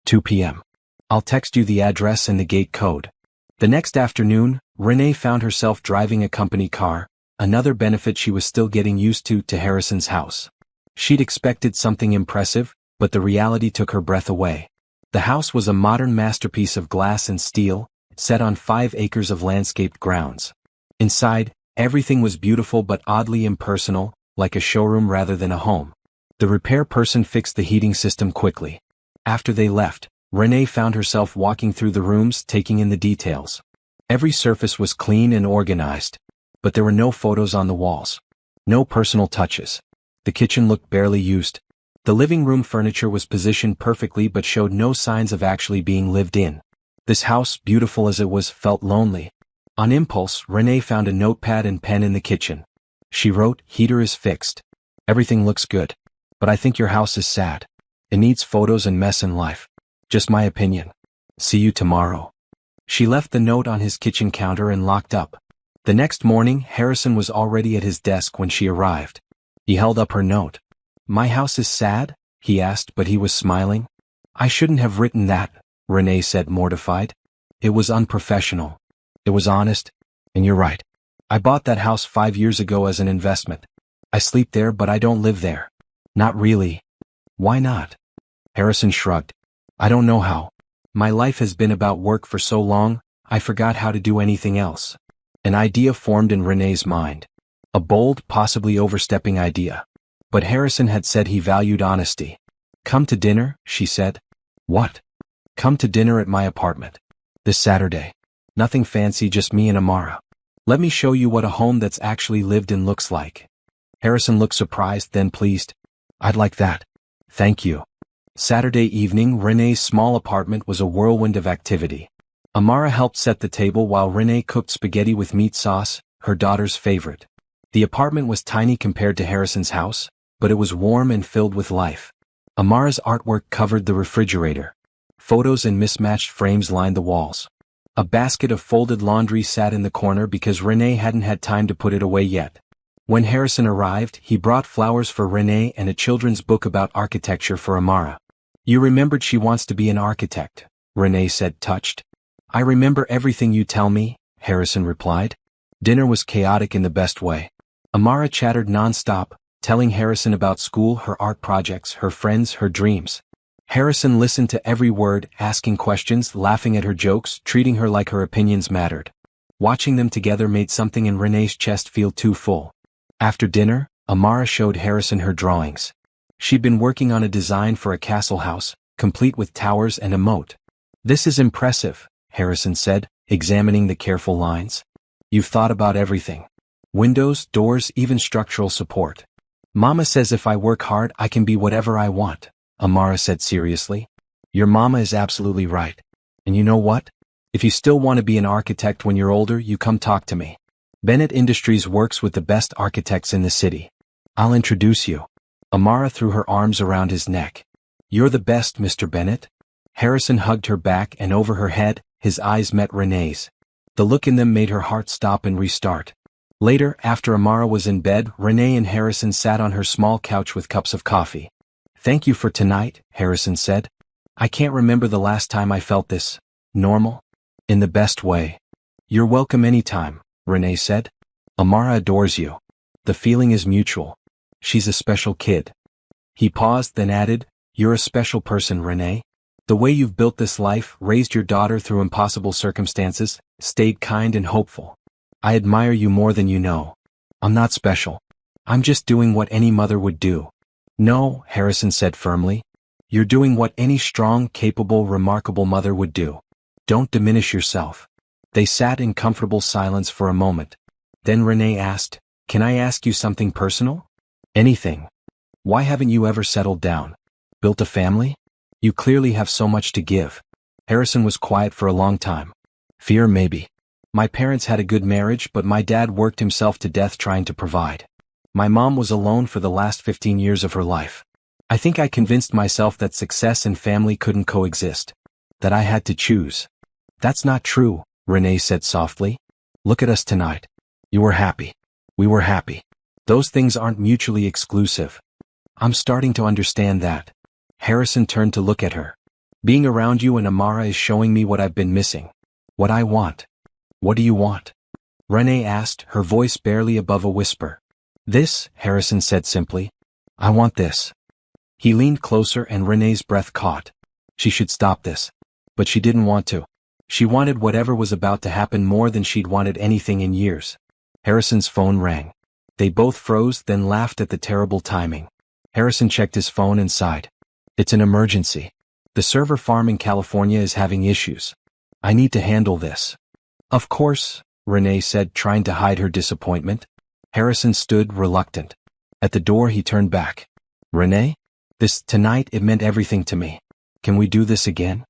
2 p.m. I'll text you the address and the gate code. The next afternoon, Renee found herself driving a company car, another benefit she was still getting used to Harrison's house. She'd expected something impressive, but the reality took her breath away. The house was a modern masterpiece of glass and steel, set on 5 acres of landscaped grounds. Inside, everything was beautiful but oddly impersonal, like a showroom rather than a home. The repair person fixed the heating system quickly. After they left, Renee found herself walking through the rooms, taking in the details. Every surface was clean and organized, but there were no photos on the walls. No personal touches. The kitchen looked barely used. The living room furniture was positioned perfectly but showed no signs of actually being lived in. This house, beautiful as it was, felt lonely. On impulse, Renee found a notepad and pen in the kitchen. She wrote, "Heater is fixed. Everything looks good. But I think your house is sad. It needs photos and mess in life. Just my opinion. See you tomorrow." She left the note on his kitchen counter and locked up. The next morning, Harrison was already at his desk when she arrived. He held up her note. "My house is sad?" he asked, but he was smiling. "I shouldn't have written that," Renee said, mortified. "It was unprofessional. It was honest. And you're right. I bought that house 5 years ago as an investment. I sleep there, but I don't live there." "Not really." "Why not?" Harrison shrugged. "I don't know how. My life has been about work for so long, I forgot how to do anything else." An idea formed in Renee's mind. A bold, possibly overstepping idea. But Harrison had said he valued honesty. "Come to dinner," she said. "What?" "Come to dinner at my apartment. This Saturday. Nothing fancy, just me and Amara. Let me show you what a home that's actually lived in looks like." Harrison looked surprised, then pleased. "I'd like that. Thank you." Saturday evening, Renee's small apartment was a whirlwind of activity. Amara helped set the table while Renee cooked spaghetti with meat sauce, her daughter's favorite. The apartment was tiny compared to Harrison's house, but it was warm and filled with life. Amara's artwork covered the refrigerator. Photos and mismatched frames lined the walls. A basket of folded laundry sat in the corner because Renee hadn't had time to put it away yet. When Harrison arrived, he brought flowers for Renee and a children's book about architecture for Amara. You remembered she wants to be an architect, Renee said, touched. I remember everything you tell me, Harrison replied. Dinner was chaotic in the best way. Amara chattered non-stop, telling Harrison about school, her art projects, her friends, her dreams. Harrison listened to every word, asking questions, laughing at her jokes, treating her like her opinions mattered. Watching them together made something in Renee's chest feel too full. After dinner, Amara showed Harrison her drawings. She'd been working on a design for a castle house, complete with towers and a moat. This is impressive, Harrison said, examining the careful lines. You've thought about everything. Windows, doors, even structural support. Mama says if I work hard I can be whatever I want, Amara said seriously. Your mama is absolutely right. And you know what? If you still want to be an architect when you're older, you come talk to me. Bennett Industries works with the best architects in the city. I'll introduce you. Amara threw her arms around his neck. You're the best, Mr. Bennett. Harrison hugged her back and over her head, his eyes met Renee's. The look in them made her heart stop and restart. Later, after Amara was in bed, Renee and Harrison sat on her small couch with cups of coffee. Thank you for tonight, Harrison said. I can't remember the last time I felt this. Normal? In the best way. You're welcome anytime, Renee said. Amara adores you. The feeling is mutual. She's a special kid. He paused, then added, You're a special person, Renee. The way you've built this life, raised your daughter through impossible circumstances, stayed kind and hopeful. I admire you more than you know. I'm not special. I'm just doing what any mother would do. No, Harrison said firmly. You're doing what any strong, capable, remarkable mother would do. Don't diminish yourself. They sat in comfortable silence for a moment. Then Renee asked, Can I ask you something personal? Anything. Why haven't you ever settled down? Built a family? You clearly have so much to give. Harrison was quiet for a long time. Fear, maybe. My parents had a good marriage, but my dad worked himself to death trying to provide. My mom was alone for the last 15 years of her life. I think I convinced myself that success and family couldn't coexist. That I had to choose. That's not true, Renee said softly. Look at us tonight. You were happy. We were happy. Those things aren't mutually exclusive. I'm starting to understand that. Harrison turned to look at her. Being around you and Amara is showing me what I've been missing. What I want. What do you want? Renee asked, her voice barely above a whisper. This, Harrison said simply. I want this. He leaned closer and Renee's breath caught. She should stop this. But she didn't want to. She wanted whatever was about to happen more than she'd wanted anything in years. Harrison's phone rang. They both froze, then laughed at the terrible timing. Harrison checked his phone and sighed. It's an emergency. The server farm in California is having issues. I need to handle this. Of course, Renee said, trying to hide her disappointment. Harrison stood, reluctant. At the door he turned back. Renee? Tonight it meant everything to me. Can we do this again?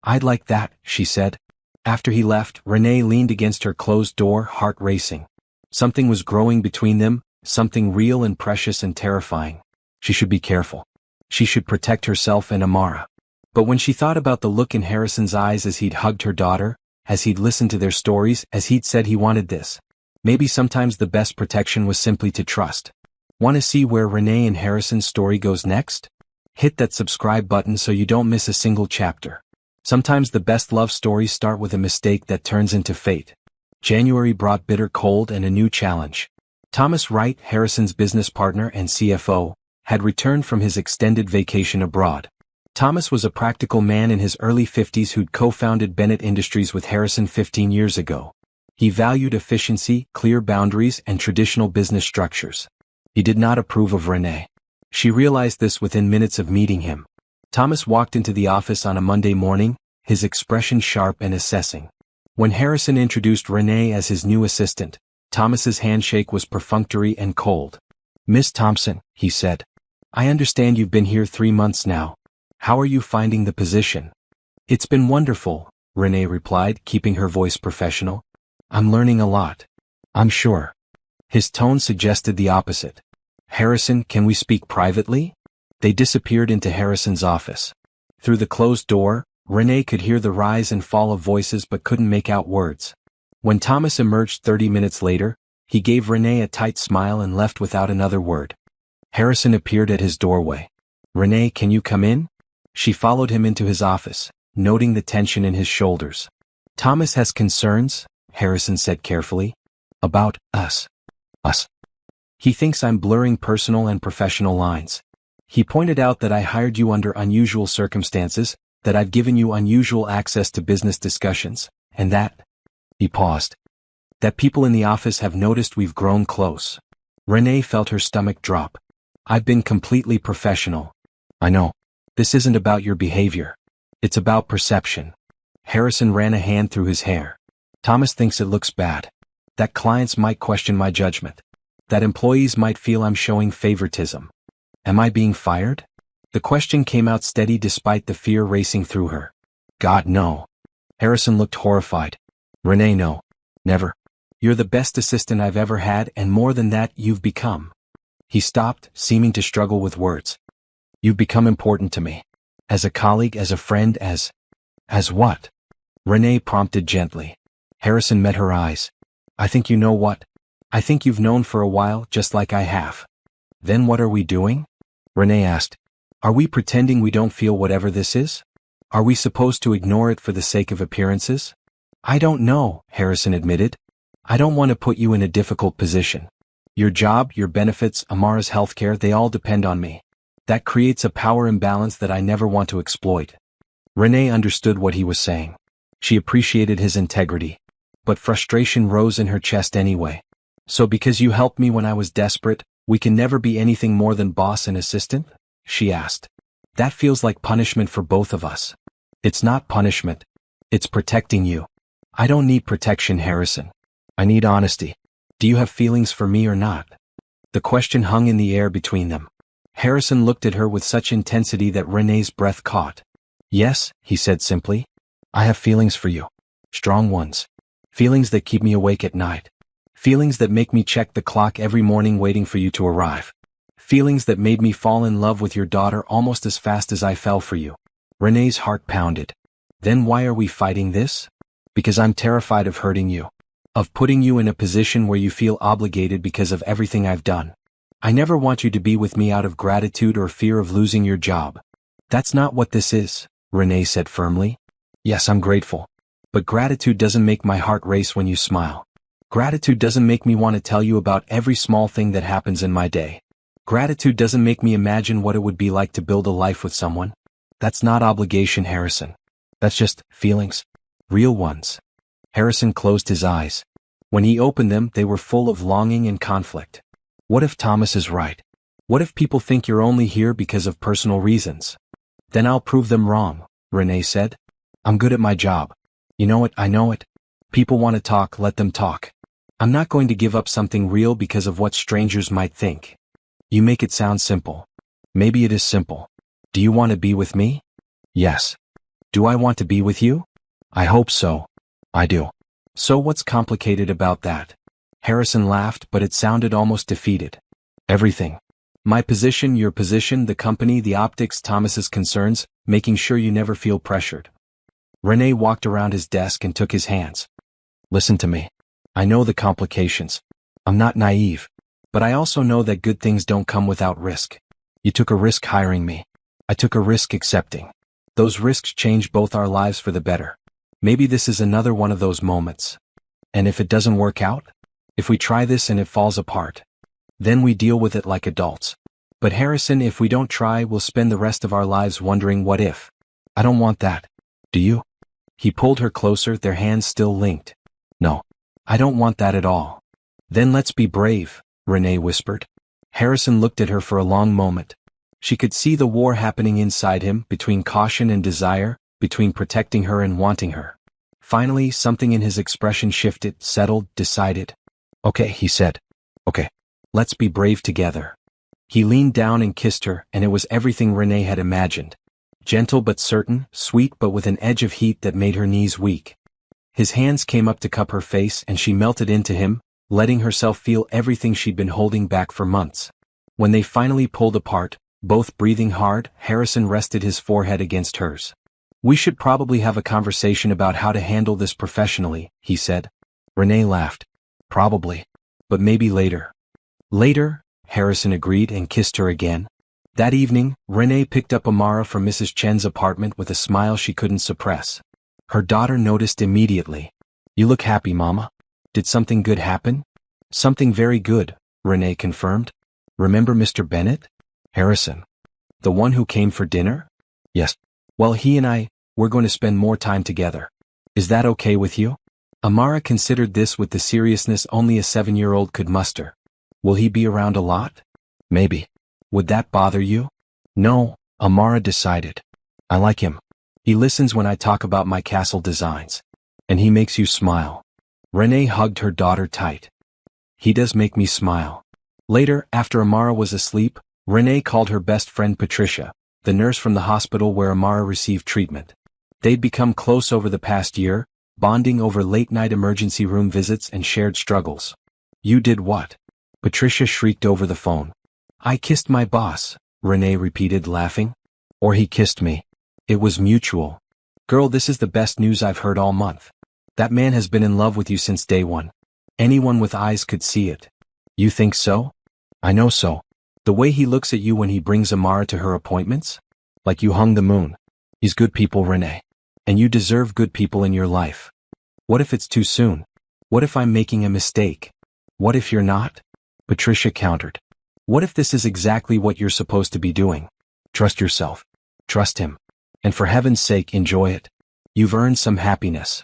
I'd like that, she said. After he left, Renee leaned against her closed door, heart racing. Something was growing between them, something real and precious and terrifying. She should be careful. She should protect herself and Amara. But when she thought about the look in Harrison's eyes as he'd hugged her daughter, as he'd listened to their stories, as he'd said he wanted this, maybe sometimes the best protection was simply to trust. Want to see where Renee and Harrison's story goes next? Hit that subscribe button so you don't miss a single chapter. Sometimes the best love stories start with a mistake that turns into fate. January brought bitter cold and a new challenge. Thomas Wright, Harrison's business partner and CFO, had returned from his extended vacation abroad. Thomas was a practical man in his early 50s who'd co-founded Bennett Industries with Harrison 15 years ago. He valued efficiency, clear boundaries, and traditional business structures. He did not approve of Renee. She realized this within minutes of meeting him. Thomas walked into the office on a Monday morning, his expression sharp and assessing. When Harrison introduced Renee as his new assistant, Thomas's handshake was perfunctory and cold. Miss Thompson, he said. I understand you've been here 3 months now. How are you finding the position? It's been wonderful, Renee replied, keeping her voice professional. I'm learning a lot. I'm sure. His tone suggested the opposite. Harrison, can we speak privately? They disappeared into Harrison's office. Through the closed door, Renee could hear the rise and fall of voices but couldn't make out words. When Thomas emerged 30 minutes later, He gave Renee a tight smile and left without another word. Harrison appeared at his doorway. "Renee, can you come in?" She followed him into his office, noting the tension in his shoulders. "Thomas has concerns," Harrison said carefully. "About us. Us. He thinks I'm blurring personal and professional lines. He pointed out that I hired you under unusual circumstances, that I've given you unusual access to business discussions, and that—" He paused. "That people in the office have noticed we've grown close." Renee felt her stomach drop. "I've been completely professional. I know. This isn't about your behavior. It's about perception." Harrison ran a hand through his hair. "Thomas thinks it looks bad. That clients might question my judgment. That employees might feel I'm showing favoritism. Am I being fired?" The question came out steady despite the fear racing through her. "God, no." Harrison looked horrified. "Renee, no. Never. You're the best assistant I've ever had, and more than that, you've become." He stopped, seeming to struggle with words. "You've become important to me. As a colleague, as a friend, as what?" Renee prompted gently. Harrison met her eyes. "I think you know what. I think you've known for a while, just like I have." "Then what are we doing?" Renee asked. "Are we pretending we don't feel whatever this is? Are we supposed to ignore it for the sake of appearances?" "I don't know," Harrison admitted. "I don't want to put you in a difficult position. Your job, your benefits, Amara's healthcare, they all depend on me. That creates a power imbalance that I never want to exploit." Renee understood what he was saying. She appreciated his integrity. But frustration rose in her chest anyway. "So because you helped me when I was desperate, we can never be anything more than boss and assistant?" she asked. "That feels like punishment for both of us." "It's not punishment. It's protecting you." "I don't need protection, Harrison. I need honesty. Do you have feelings for me or not?" The question hung in the air between them. Harrison looked at her with such intensity that Renee's breath caught. "Yes," he said simply. "I have feelings for you. Strong ones. Feelings that keep me awake at night. Feelings that make me check the clock every morning waiting for you to arrive. Feelings that made me fall in love with your daughter almost as fast as I fell for you." Renee's heart pounded. "Then why are we fighting this?" "Because I'm terrified of hurting you. Of putting you in a position where you feel obligated because of everything I've done. I never want you to be with me out of gratitude or fear of losing your job." "That's not what this is," Renee said firmly. "Yes, I'm grateful. But gratitude doesn't make my heart race when you smile. Gratitude doesn't make me want to tell you about every small thing that happens in my day. Gratitude doesn't make me imagine what it would be like to build a life with someone. That's not obligation, Harrison. That's just feelings. Real ones." Harrison closed his eyes. When he opened them, they were full of longing and conflict. What if Thomas is right? What if people think you're only here because of personal reasons? "Then I'll prove them wrong," Renee said. "I'm good at my job. You know it, I know it. People want to talk, let them talk. I'm not going to give up something real because of what strangers might think." "You make it sound simple." "Maybe it is simple. Do you want to be with me?" "Yes." "Do I want to be with you?" "I hope so. I do." "So what's complicated about that?" Harrison laughed, but it sounded almost defeated. "Everything. My position, your position, the company, the optics, Thomas's concerns, making sure you never feel pressured." Renee walked around his desk and took his hands. "Listen to me. I know the complications. I'm not naive. But I also know that good things don't come without risk. You took a risk hiring me. I took a risk accepting. Those risks change both our lives for the better. Maybe this is another one of those moments. And if it doesn't work out? If we try this and it falls apart? Then we deal with it like adults. But Harrison, if we don't try, we'll spend the rest of our lives wondering what if. I don't want that. Do you?" He pulled her closer, their hands still linked. "No. I don't want that at all." "Then let's be brave," Renee whispered. Harrison looked at her for a long moment. She could see the war happening inside him, between caution and desire, between protecting her and wanting her. Finally, something in his expression shifted, settled, decided. "Okay," he said. "Okay. Let's be brave together." He leaned down and kissed her, and it was everything Renee had imagined. Gentle but certain, sweet but with an edge of heat that made her knees weak. His hands came up to cup her face and she melted into him, letting herself feel everything she'd been holding back for months. When they finally pulled apart, both breathing hard, Harrison rested his forehead against hers. "We should probably have a conversation about how to handle this professionally," he said. Renee laughed. "Probably. but maybe later. Later, Harrison agreed and kissed her again. That evening, Renee picked up Amara from Mrs. Chen's apartment with a smile she couldn't suppress. Her daughter noticed immediately. "You look happy, Mama. Did something good happen?" "Something very good," Renee confirmed. "Remember Mr. Bennett?" "Harrison. The one who came for dinner?" "Yes. Well, he and we're going to spend more time together. Is that okay with you?" Amara considered this with the seriousness only a 7-year-old could muster. "Will he be around a lot?" "Maybe. Would that bother you?" "No," Amara decided. "I like him. He listens when I talk about my castle designs. And he makes you smile." Renee hugged her daughter tight. "He does make me smile." Later, after Amara was asleep, Renee called her best friend Patricia, the nurse from the hospital where Amara received treatment. They'd become close over the past year, bonding over late-night emergency room visits and shared struggles. "You did what?" Patricia shrieked over the phone. "I kissed my boss," Renee repeated, laughing. "Or he kissed me. It was mutual. Girl, this is the best news I've heard all month. That man has been in love with you since day one. Anyone with eyes could see it." "You think so?" "I know so. The way he looks at you when he brings Amara to her appointments? Like you hung the moon. He's good people, Renee. And you deserve good people in your life. What if it's too soon? What if I'm making a mistake? What if you're not?" Patricia countered. "What if this is exactly what you're supposed to be doing? Trust yourself. Trust him. And for heaven's sake, enjoy it. You've earned some happiness."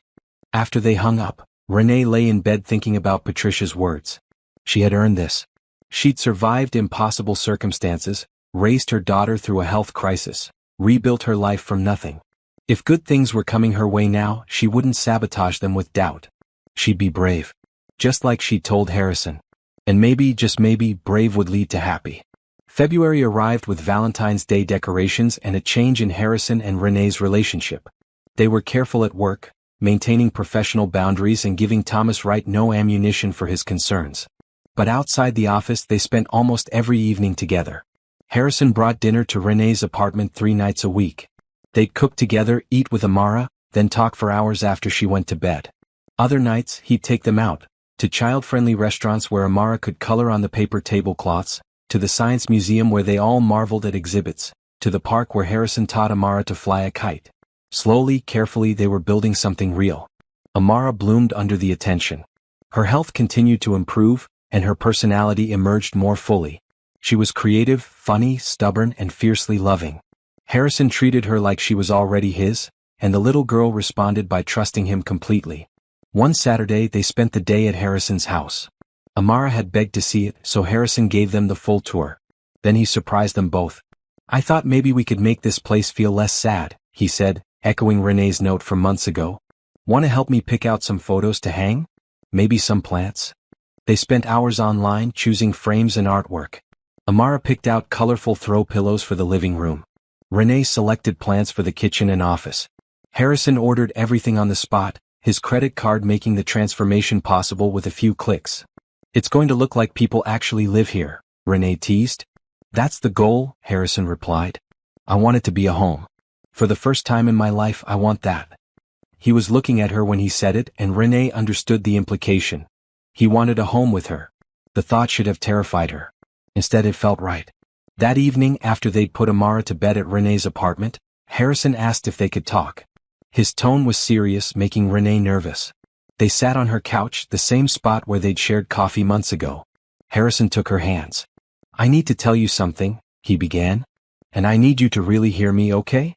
After they hung up, Renee lay in bed thinking about Patricia's words. She had earned this. She'd survived impossible circumstances, raised her daughter through a health crisis, rebuilt her life from nothing. If good things were coming her way now, she wouldn't sabotage them with doubt. She'd be brave. Just like she'd told Harrison. And maybe, just maybe, brave would lead to happy. February arrived with Valentine's Day decorations and a change in Harrison and Renee's relationship. They were careful at work, maintaining professional boundaries and giving Thomas Wright no ammunition for his concerns. But outside the office they spent almost every evening together. Harrison brought dinner to Renee's apartment 3 nights a week. They'd cook together, eat with Amara, then talk for hours after she went to bed. Other nights, he'd take them out, to child-friendly restaurants where Amara could color on the paper tablecloths, to the science museum where they all marveled at exhibits, to the park where Harrison taught Amara to fly a kite. Slowly, carefully, they were building something real. Amara bloomed under the attention. Her health continued to improve, and her personality emerged more fully. She was creative, funny, stubborn, and fiercely loving. Harrison treated her like she was already his, and the little girl responded by trusting him completely. One Saturday they spent the day at Harrison's house. Amara had begged to see it, so Harrison gave them the full tour. Then he surprised them both. "I thought maybe we could make this place feel less sad," he said, echoing Renee's note from months ago. "Want to help me pick out some photos to hang? Maybe some plants?" They spent hours online choosing frames and artwork. Amara picked out colorful throw pillows for the living room. Renee selected plants for the kitchen and office. Harrison ordered everything on the spot, his credit card making the transformation possible with a few clicks. "It's going to look like people actually live here," Renee teased. "That's the goal," Harrison replied. "I want it to be a home. For the first time in my life, I want that." He was looking at her when he said it, and Renee understood the implication. He wanted a home with her. The thought should have terrified her. Instead, it felt right. That evening, after they'd put Amara to bed at Renee's apartment, Harrison asked if they could talk. His tone was serious, making Renee nervous. They sat on her couch, the same spot where they'd shared coffee months ago. Harrison took her hands. "I need to tell you something," he began. "And I need you to really hear me, okay?"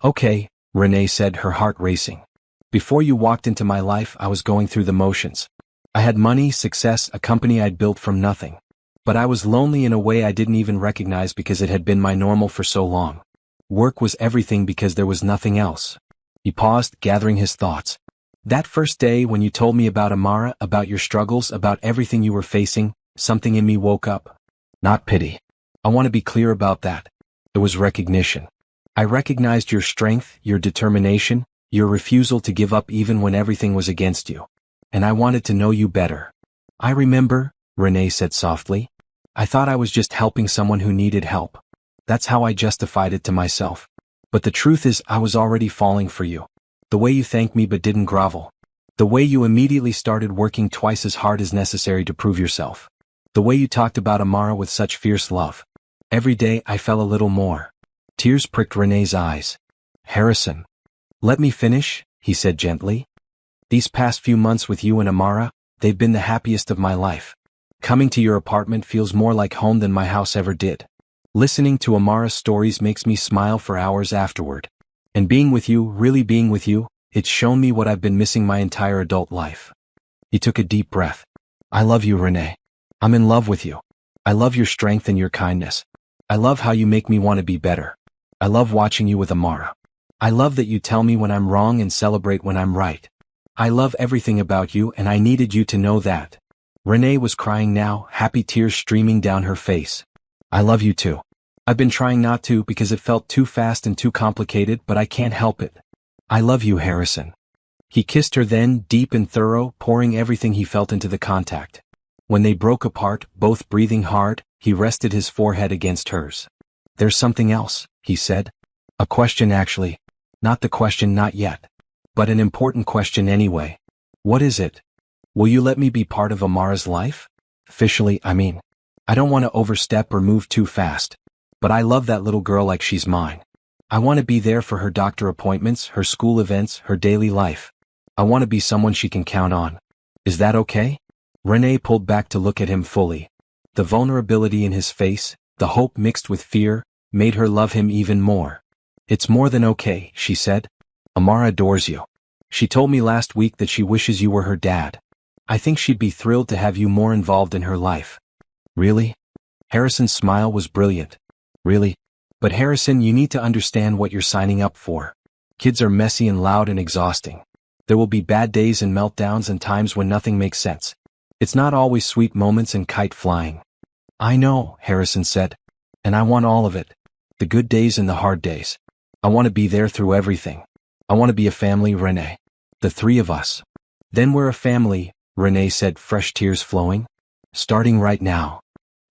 "Okay," Renee said, her heart racing. "Before you walked into my life, I was going through the motions. I had money, success, a company I'd built from nothing. But I was lonely in a way I didn't even recognize because it had been my normal for so long. Work was everything because there was nothing else." He paused, gathering his thoughts. "That first day when you told me about Amara, about your struggles, about everything you were facing, something in me woke up. Not pity. I want to be clear about that. It was recognition. I recognized your strength, your determination, your refusal to give up even when everything was against you. And I wanted to know you better. I remember," Renee said softly. "I thought I was just helping someone who needed help. That's how I justified it to myself. But the truth is I was already falling for you. The way you thanked me but didn't grovel. The way you immediately started working twice as hard as necessary to prove yourself. The way you talked about Amara with such fierce love. Every day I fell a little more. Tears pricked Renee's eyes. Harrison. Let me finish, he said gently. These past few months with you and Amara, they've been the happiest of my life. Coming to your apartment feels more like home than my house ever did. Listening to Amara's stories makes me smile for hours afterward. And being with you, really being with you, it's shown me what I've been missing my entire adult life. He took a deep breath. I love you, Renee. I'm in love with you. I love your strength and your kindness. I love how you make me want to be better. I love watching you with Amara. I love that you tell me when I'm wrong and celebrate when I'm right. I love everything about you and I needed you to know that. Renee was crying now, happy tears streaming down her face. I love you too. I've been trying not to because it felt too fast and too complicated, but I can't help it. I love you, Harrison. He kissed her then, deep and thorough, pouring everything he felt into the contact. When they broke apart, both breathing hard, he rested his forehead against hers. There's something else, he said. A question actually. Not the question not yet. But an important question anyway. What is it? Will you let me be part of Amara's life? Officially, I mean. I don't want to overstep or move too fast. But I love that little girl like she's mine. I want to be there for her doctor appointments, her school events, her daily life. I want to be someone she can count on. Is that okay? Renee pulled back to look at him fully. The vulnerability in his face, the hope mixed with fear, made her love him even more. It's more than okay, she said. Amara adores you. She told me last week that she wishes you were her dad. I think she'd be thrilled to have you more involved in her life. Really? Harrison's smile was brilliant. Really? But Harrison, you need to understand what you're signing up for. Kids are messy and loud and exhausting. There will be bad days and meltdowns and times when nothing makes sense. It's not always sweet moments and kite flying. I know, Harrison said. And I want all of it. The good days and the hard days. I want to be there through everything. I want to be a family, Renee. The three of us. Then we're a family, Renee said, fresh tears flowing. Starting right now.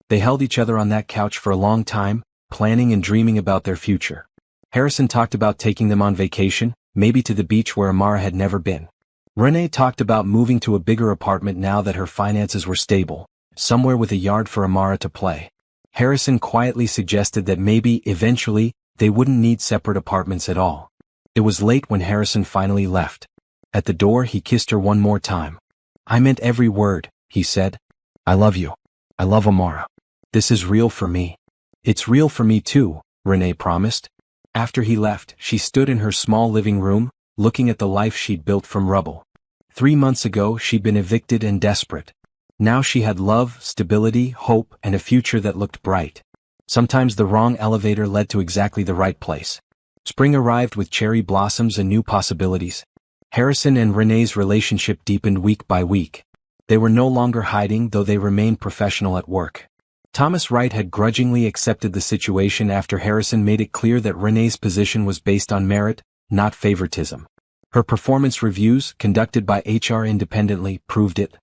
They held each other on that couch for a long time, planning and dreaming about their future. Harrison talked about taking them on vacation, maybe to the beach where Amara had never been. Renee talked about moving to a bigger apartment now that her finances were stable, somewhere with a yard for Amara to play. Harrison quietly suggested that maybe, eventually, they wouldn't need separate apartments at all. It was late when Harrison finally left. At the door, he kissed her one more time. I meant every word, he said. I love you. I love Amara. This is real for me. It's real for me too, Renee promised. After he left, she stood in her small living room, looking at the life she'd built from rubble. 3 months ago, she'd been evicted and desperate. Now she had love, stability, hope, and a future that looked bright. Sometimes the wrong elevator led to exactly the right place. Spring arrived with cherry blossoms and new possibilities. Harrison and Renee's relationship deepened week by week. They were no longer hiding, though they remained professional at work. Thomas Wright had grudgingly accepted the situation after Harrison made it clear that Renee's position was based on merit, not favoritism. Her performance reviews, conducted by HR independently, proved it.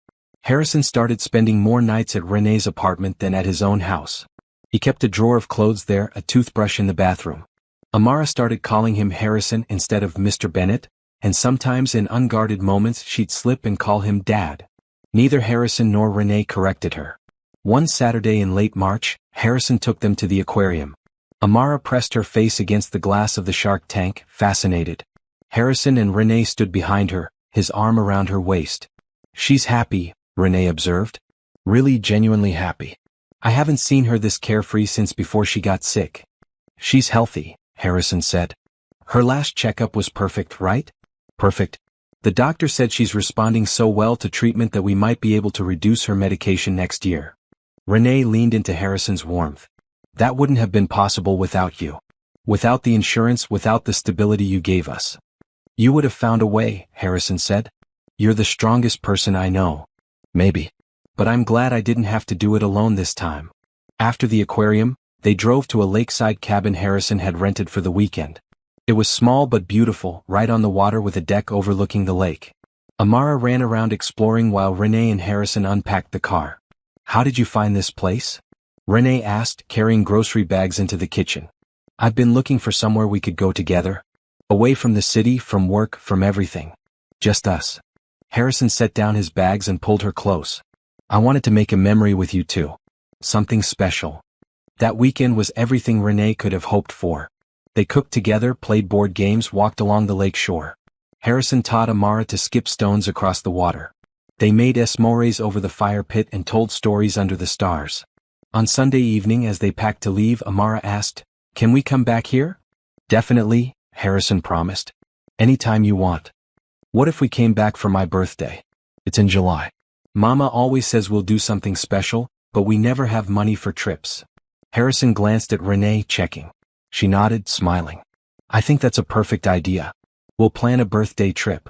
Harrison started spending more nights at Renee's apartment than at his own house. He kept a drawer of clothes there, a toothbrush in the bathroom. Amara started calling him Harrison instead of Mr. Bennett, and sometimes in unguarded moments she'd slip and call him Dad. Neither Harrison nor Renee corrected her. One Saturday in late March, Harrison took them to the aquarium. Amara pressed her face against the glass of the shark tank, fascinated. Harrison and Renee stood behind her, his arm around her waist. She's happy, Renee observed. Really genuinely happy. I haven't seen her this carefree since before she got sick. She's healthy, Harrison said. Her last checkup was perfect, right? Perfect. The doctor said she's responding so well to treatment that we might be able to reduce her medication next year. Renee leaned into Harrison's warmth. That wouldn't have been possible without you. Without the insurance, without the stability you gave us. You would have found a way, Harrison said. You're the strongest person I know. Maybe. But I'm glad I didn't have to do it alone this time. After the aquarium, they drove to a lakeside cabin Harrison had rented for the weekend. It was small but beautiful, right on the water with a deck overlooking the lake. Amara ran around exploring while Renee and Harrison unpacked the car. How did you find this place? Renee asked, carrying grocery bags into the kitchen. I've been looking for somewhere we could go together. Away from the city, from work, from everything. Just us. Harrison set down his bags and pulled her close. I wanted to make a memory with you too. Something special. That weekend was everything Renee could have hoped for. They cooked together, played board games, walked along the lake shore. Harrison taught Amara to skip stones across the water. They made s'mores over the fire pit and told stories under the stars. On Sunday evening as they packed to leave, Amara asked, "Can we come back here?" "Definitely," Harrison promised. "Anytime you want." "What if we came back for my birthday? It's in July. Mama always says we'll do something special, but we never have money for trips." Harrison glanced at Renee, checking. She nodded, smiling. "I think that's a perfect idea. We'll plan a birthday trip."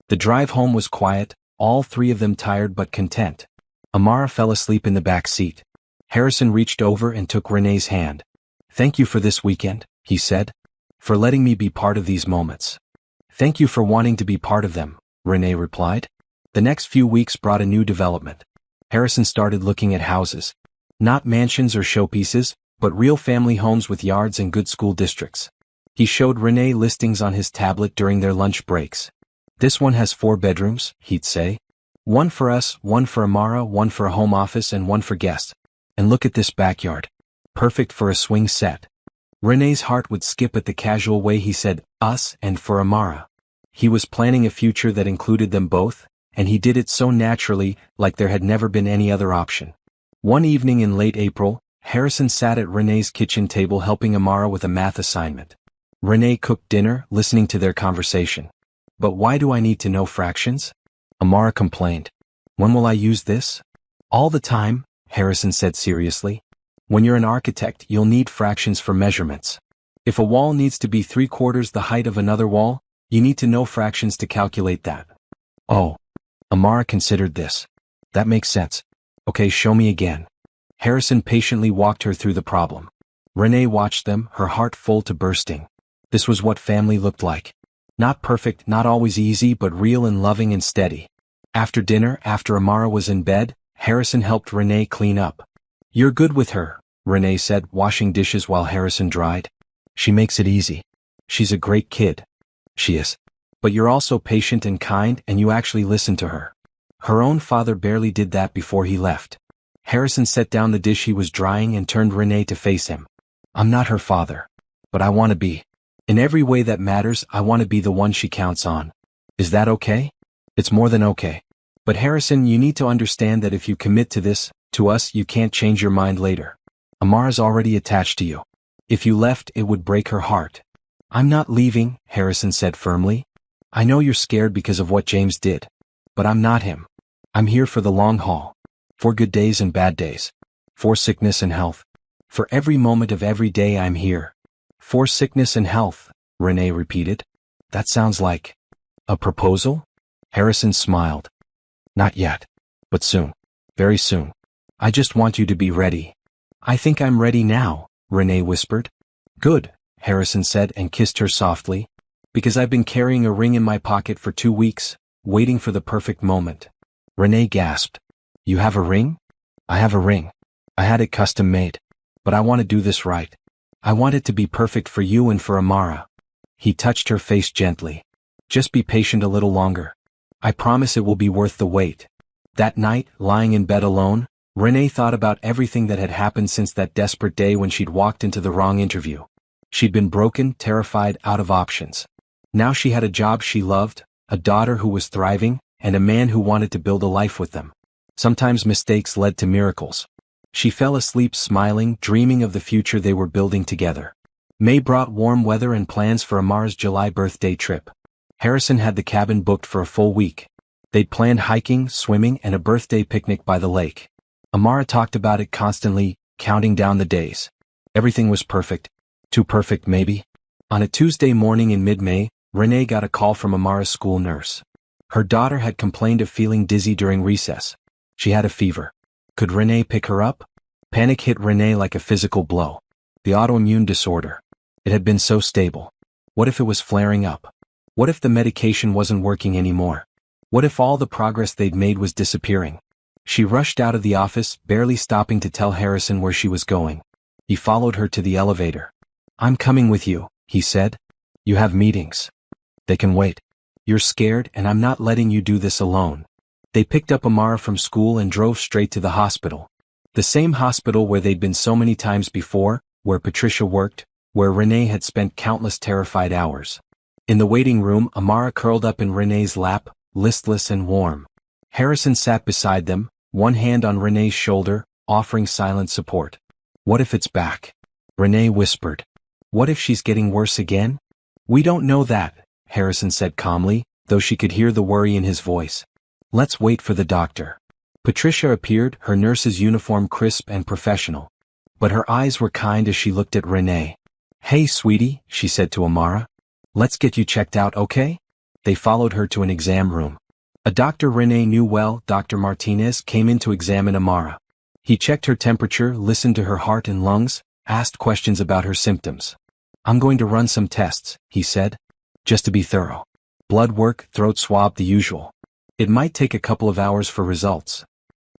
The drive home was quiet, all three of them tired but content. Amara fell asleep in the back seat. Harrison reached over and took Renee's hand. "Thank you for this weekend," he said. "For letting me be part of these moments." "Thank you for wanting to be part of them," Renee replied. The next few weeks brought a new development. Harrison started looking at houses. Not mansions or showpieces, but real family homes with yards and good school districts. He showed Renee listings on his tablet during their lunch breaks. "This one has 4 bedrooms, he'd say. "One for us, one for Amara, one for a home office, and one for guests. And look at this backyard. Perfect for a swing set." Renee's heart would skip at the casual way he said, "us," and "for Amara." He was planning a future that included them both, and he did it so naturally, like there had never been any other option. One evening in late April, Harrison sat at Renee's kitchen table helping Amara with a math assignment. Renee cooked dinner, listening to their conversation. "But why do I need to know fractions?" Amara complained. "When will I use this?" "All the time," Harrison said seriously. "When you're an architect, you'll need fractions for measurements. If a wall needs to be 3/4 the height of another wall, you need to know fractions to calculate that." "Oh." Amara considered this. "That makes sense. Okay, show me again." Harrison patiently walked her through the problem. Renee watched them, her heart full to bursting. This was what family looked like. Not perfect, not always easy, but real and loving and steady. After dinner, after Amara was in bed, Harrison helped Renee clean up. "You're good with her," Renee said, washing dishes while Harrison dried. "She makes it easy. She's a great kid." "She is. But you're also patient and kind, and you actually listen to her." Her own father barely did that before he left. Harrison set down the dish he was drying and turned Renee to face him. "I'm not her father. But I want to be. In every way that matters, I want to be the one she counts on. Is that okay?" "It's more than okay. But Harrison, you need to understand that if you commit to this, to us, you can't change your mind later. Amara's already attached to you. If you left, it would break her heart." "I'm not leaving," Harrison said firmly. "I know you're scared because of what James did. But I'm not him. I'm here for the long haul. For good days and bad days. For sickness and health. For every moment of every day I'm here." "For sickness and health," Renee repeated. "That sounds like a proposal?" Harrison smiled. "Not yet. But soon. Very soon. I just want you to be ready." "I think I'm ready now," Renee whispered. "Good," Harrison said and kissed her softly. "Because I've been carrying a ring in my pocket for 2 weeks, waiting for the perfect moment." Renee gasped. "You have a ring?" "I have a ring. I had it custom made. But I want to do this right. I want it to be perfect for you and for Amara." He touched her face gently. "Just be patient a little longer. I promise it will be worth the wait." That night, lying in bed alone, Renee thought about everything that had happened since that desperate day when she'd walked into the wrong interview. She'd been broken, terrified, out of options. Now she had a job she loved, a daughter who was thriving, and a man who wanted to build a life with them. Sometimes mistakes led to miracles. She fell asleep smiling, dreaming of the future they were building together. May brought warm weather and plans for Amara's July birthday trip. Harrison had the cabin booked for a full week. They'd planned hiking, swimming, and a birthday picnic by the lake. Amara talked about it constantly, counting down the days. Everything was perfect. Too perfect, maybe. On a Tuesday morning in mid-May, Renee got a call from Amara's school nurse. Her daughter had complained of feeling dizzy during recess. She had a fever. Could Renee pick her up? Panic hit Renee like a physical blow. The autoimmune disorder. It had been so stable. What if it was flaring up? What if the medication wasn't working anymore? What if all the progress they'd made was disappearing? She rushed out of the office, barely stopping to tell Harrison where she was going. He followed her to the elevator. "I'm coming with you," he said. "You have meetings. They can wait. You're scared and I'm not letting you do this alone. They picked up Amara from school and drove straight to the hospital. The same hospital where they'd been so many times before, where Patricia worked, where Renee had spent countless terrified hours. In the waiting room, Amara curled up in Renee's lap, listless and warm. Harrison sat beside them, one hand on Renee's shoulder, offering silent support. What if it's back? Renee whispered. What if she's getting worse again? We don't know that, Harrison said calmly, though she could hear the worry in his voice. Let's wait for the doctor. Patricia appeared, her nurse's uniform crisp and professional. But her eyes were kind as she looked at Renee. Hey sweetie, she said to Amara. Let's get you checked out, okay? They followed her to an exam room. A doctor Renee knew well, Dr. Martinez, came in to examine Amara. He checked her temperature, listened to her heart and lungs, asked questions about her symptoms. I'm going to run some tests, he said. Just to be thorough. Blood work, throat swab, the usual. It might take a couple of hours for results.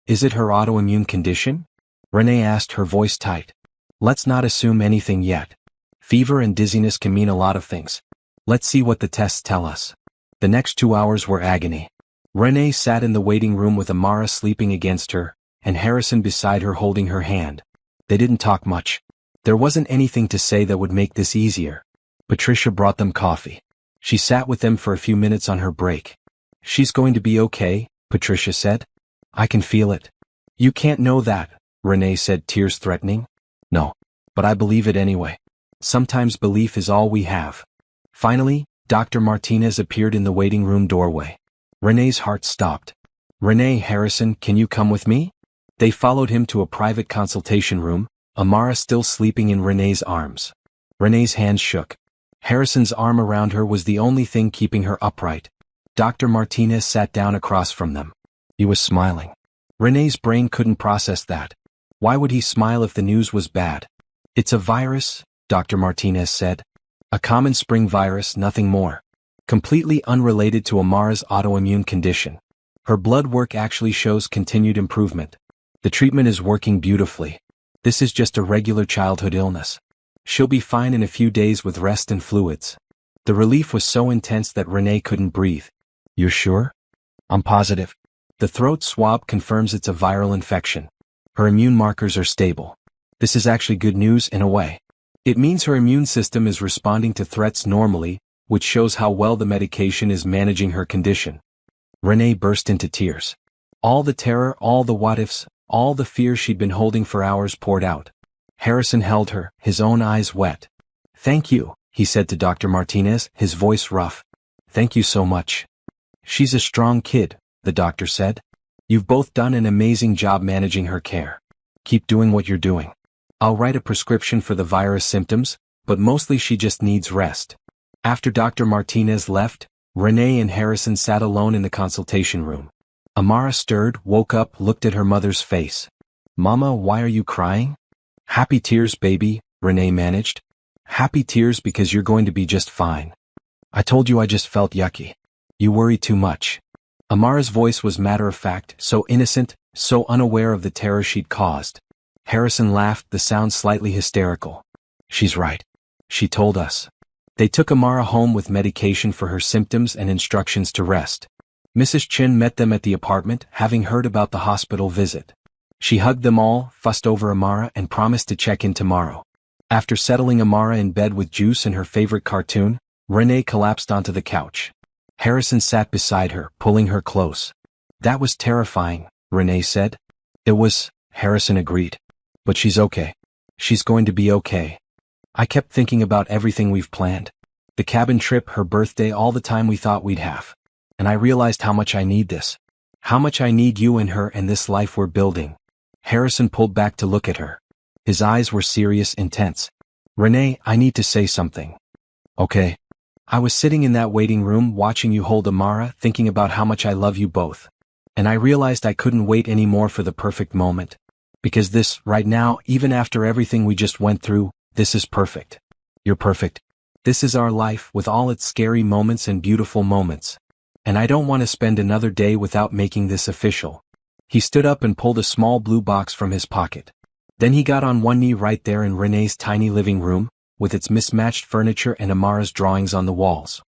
Is it her autoimmune condition? Renee asked, her voice tight. Let's not assume anything yet. Fever and dizziness can mean a lot of things. Let's see what the tests tell us. The next 2 hours were agony. Renee sat in the waiting room with Amara sleeping against her, and Harrison beside her holding her hand. They didn't talk much. There wasn't anything to say that would make this easier. Patricia brought them coffee. She sat with them for a few minutes on her break. She's going to be okay, Patricia said. I can feel it. You can't know that, Renee said, tears threatening. No. But I believe it anyway. Sometimes belief is all we have. Finally, Dr. Martinez appeared in the waiting room doorway. Renee's heart stopped. Renee, Harrison, can you come with me? They followed him to a private consultation room, Amara still sleeping in Renee's arms. Renee's hands shook. Harrison's arm around her was the only thing keeping her upright. Dr. Martinez sat down across from them. He was smiling. Renee's brain couldn't process that. Why would he smile if the news was bad? It's a virus, Dr. Martinez said. A common spring virus, nothing more. Completely unrelated to Amara's autoimmune condition. Her blood work actually shows continued improvement. The treatment is working beautifully. This is just a regular childhood illness. She'll be fine in a few days with rest and fluids. The relief was so intense that Renee couldn't breathe. You're sure? I'm positive. The throat swab confirms it's a viral infection. Her immune markers are stable. This is actually good news in a way. It means her immune system is responding to threats normally, which shows how well the medication is managing her condition. Renee burst into tears. All the terror, all the what-ifs, all the fear she'd been holding for hours poured out. Harrison held her, his own eyes wet. Thank you, he said to Dr. Martinez, his voice rough. Thank you so much. She's a strong kid, the doctor said. You've both done an amazing job managing her care. Keep doing what you're doing. I'll write a prescription for the virus symptoms, but mostly she just needs rest. After Dr. Martinez left, Renee and Harrison sat alone in the consultation room. Amara stirred, woke up, looked at her mother's face. Mama, why are you crying? Happy tears, baby, Renee managed. Happy tears because you're going to be just fine. I told you I just felt yucky. You worry too much. Amara's voice was matter-of-fact, so innocent, so unaware of the terror she'd caused. Harrison laughed, the sound slightly hysterical. She's right. She told us. They took Amara home with medication for her symptoms and instructions to rest. Mrs. Chin met them at the apartment, having heard about the hospital visit. She hugged them all, fussed over Amara, and promised to check in tomorrow. After settling Amara in bed with juice and her favorite cartoon, Renee collapsed onto the couch. Harrison sat beside her, pulling her close. That was terrifying, Renee said. It was, Harrison agreed. But she's okay. She's going to be okay. I kept thinking about everything we've planned. The cabin trip, her birthday, all the time we thought we'd have. And I realized how much I need this. How much I need you and her and this life we're building. Harrison pulled back to look at her. His eyes were serious, intense. Renee, I need to say something. Okay. I was sitting in that waiting room watching you hold Amara, thinking about how much I love you both. And I realized I couldn't wait anymore for the perfect moment. Because this, right now, even after everything we just went through, this is perfect. You're perfect. This is our life with all its scary moments and beautiful moments. And I don't want to spend another day without making this official. He stood up and pulled a small blue box from his pocket. Then he got on one knee right there in Renee's tiny living room, with its mismatched furniture and Amara's drawings on the walls.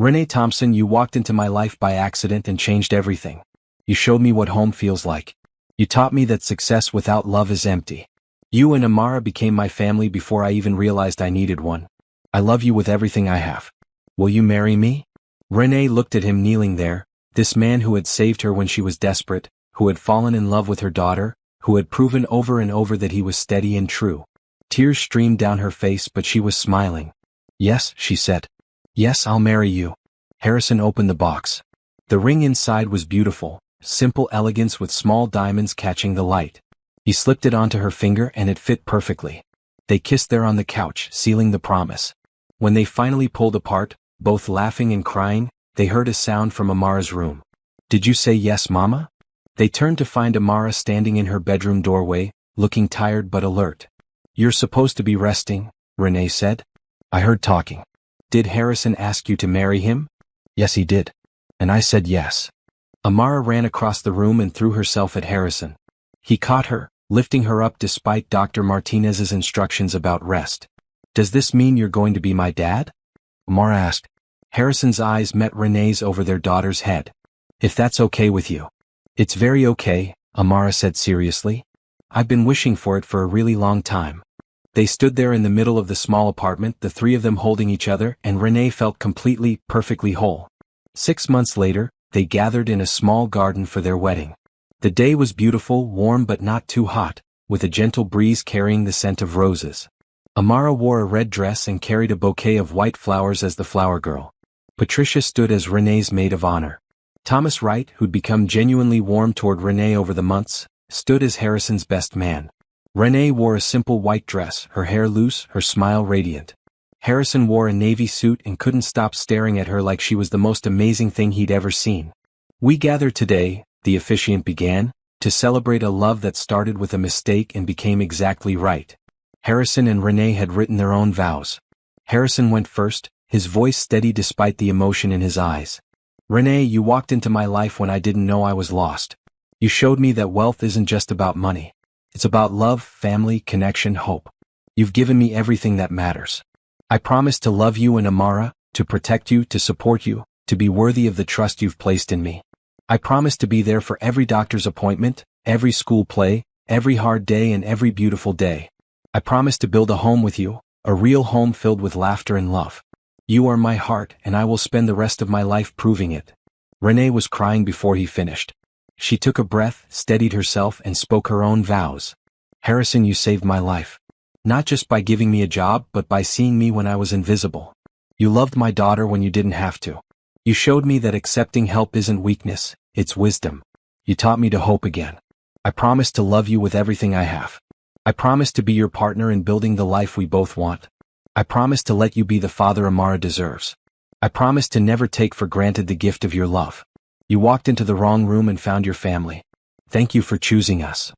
Renee Thompson, you walked into my life by accident and changed everything. You showed me what home feels like. You taught me that success without love is empty. You and Amara became my family before I even realized I needed one. I love you with everything I have. Will you marry me? Renee looked at him kneeling there, this man who had saved her when she was desperate, who had fallen in love with her daughter, who had proven over and over that he was steady and true. Tears streamed down her face, but she was smiling. Yes, she said. Yes, I'll marry you. Harrison opened the box. The ring inside was beautiful, simple elegance with small diamonds catching the light. He slipped it onto her finger and it fit perfectly. They kissed there on the couch, sealing the promise. When they finally pulled apart, both laughing and crying, they heard a sound from Amara's room. Did you say yes, Mama? They turned to find Amara standing in her bedroom doorway, looking tired but alert. You're supposed to be resting, Renee said. I heard talking. Did Harrison ask you to marry him? Yes, he did. And I said yes. Amara ran across the room and threw herself at Harrison. He caught her, lifting her up despite Dr. Martinez's instructions about rest. Does this mean you're going to be my dad? Amara asked. Harrison's eyes met Renee's over their daughter's head. If that's okay with you. It's very okay, Amara said seriously. I've been wishing for it for a really long time. They stood there in the middle of the small apartment, the three of them holding each other, and Renee felt completely, perfectly whole. 6 months later, they gathered in a small garden for their wedding. The day was beautiful, warm but not too hot, with a gentle breeze carrying the scent of roses. Amara wore a red dress and carried a bouquet of white flowers as the flower girl. Patricia stood as Renee's maid of honor. Thomas Wright, who'd become genuinely warm toward Renee over the months, stood as Harrison's best man. Renee wore a simple white dress, her hair loose, her smile radiant. Harrison wore a navy suit and couldn't stop staring at her like she was the most amazing thing he'd ever seen. We gather today, the officiant began, to celebrate a love that started with a mistake and became exactly right. Harrison and Renee had written their own vows. Harrison went first, his voice steady despite the emotion in his eyes. Renee, you walked into my life when I didn't know I was lost. You showed me that wealth isn't just about money. It's about love, family, connection, hope. You've given me everything that matters. I promise to love you and Amara, to protect you, to support you, to be worthy of the trust you've placed in me. I promise to be there for every doctor's appointment, every school play, every hard day and every beautiful day. I promise to build a home with you, a real home filled with laughter and love. You are my heart and I will spend the rest of my life proving it. Renee was crying before he finished. She took a breath, steadied herself and spoke her own vows. Harrison, you saved my life. Not just by giving me a job but by seeing me when I was invisible. You loved my daughter when you didn't have to. You showed me that accepting help isn't weakness, it's wisdom. You taught me to hope again. I promise to love you with everything I have. I promise to be your partner in building the life we both want. I promise to let you be the father Amara deserves. I promise to never take for granted the gift of your love. You walked into the wrong room and found your family. Thank you for choosing us.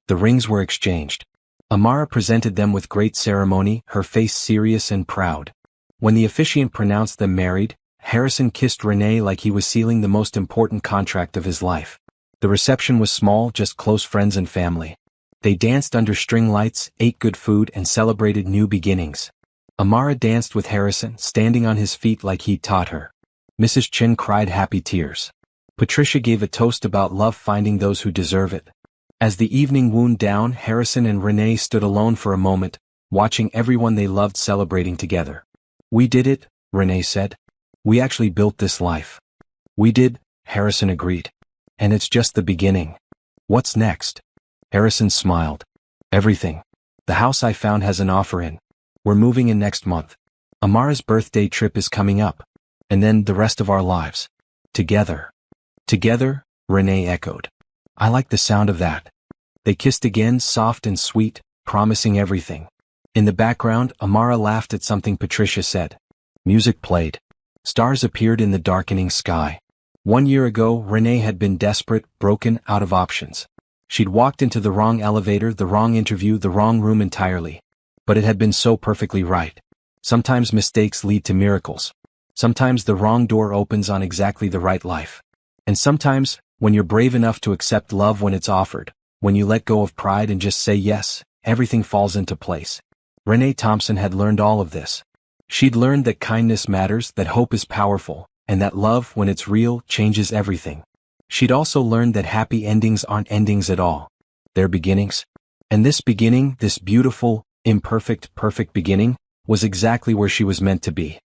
The rings were exchanged. Amara presented them with great ceremony, her face serious and proud. When the officiant pronounced them married, Harrison kissed Renee like he was sealing the most important contract of his life. The reception was small, just close friends and family. They danced under string lights, ate good food and celebrated new beginnings. Amara danced with Harrison, standing on his feet like he'd taught her. Mrs. Chin cried happy tears. Patricia gave a toast about love finding those who deserve it. As the evening wound down, Harrison and Renee stood alone for a moment, watching everyone they loved celebrating together. We did it, Renee said. We actually built this life. We did, Harrison agreed. And it's just the beginning. What's next? Harrison smiled. Everything. The house I found has an offer in. We're moving in next month. Amara's birthday trip is coming up. And then the rest of our lives. Together. Together, Renee echoed. I like the sound of that. They kissed again, soft and sweet, promising everything. In the background, Amara laughed at something Patricia said. Music played. Stars appeared in the darkening sky. 1 year ago, Renee had been desperate, broken, out of options. She'd walked into the wrong elevator, the wrong interview, the wrong room entirely. But it had been so perfectly right. Sometimes mistakes lead to miracles. Sometimes the wrong door opens on exactly the right life. And sometimes, when you're brave enough to accept love when it's offered, when you let go of pride and just say yes, everything falls into place. Renee Thompson had learned all of this. She'd learned that kindness matters, that hope is powerful, and that love, when it's real, changes everything. She'd also learned that happy endings aren't endings at all. They're beginnings. And this beginning, this beautiful, imperfect, perfect beginning, was exactly where she was meant to be.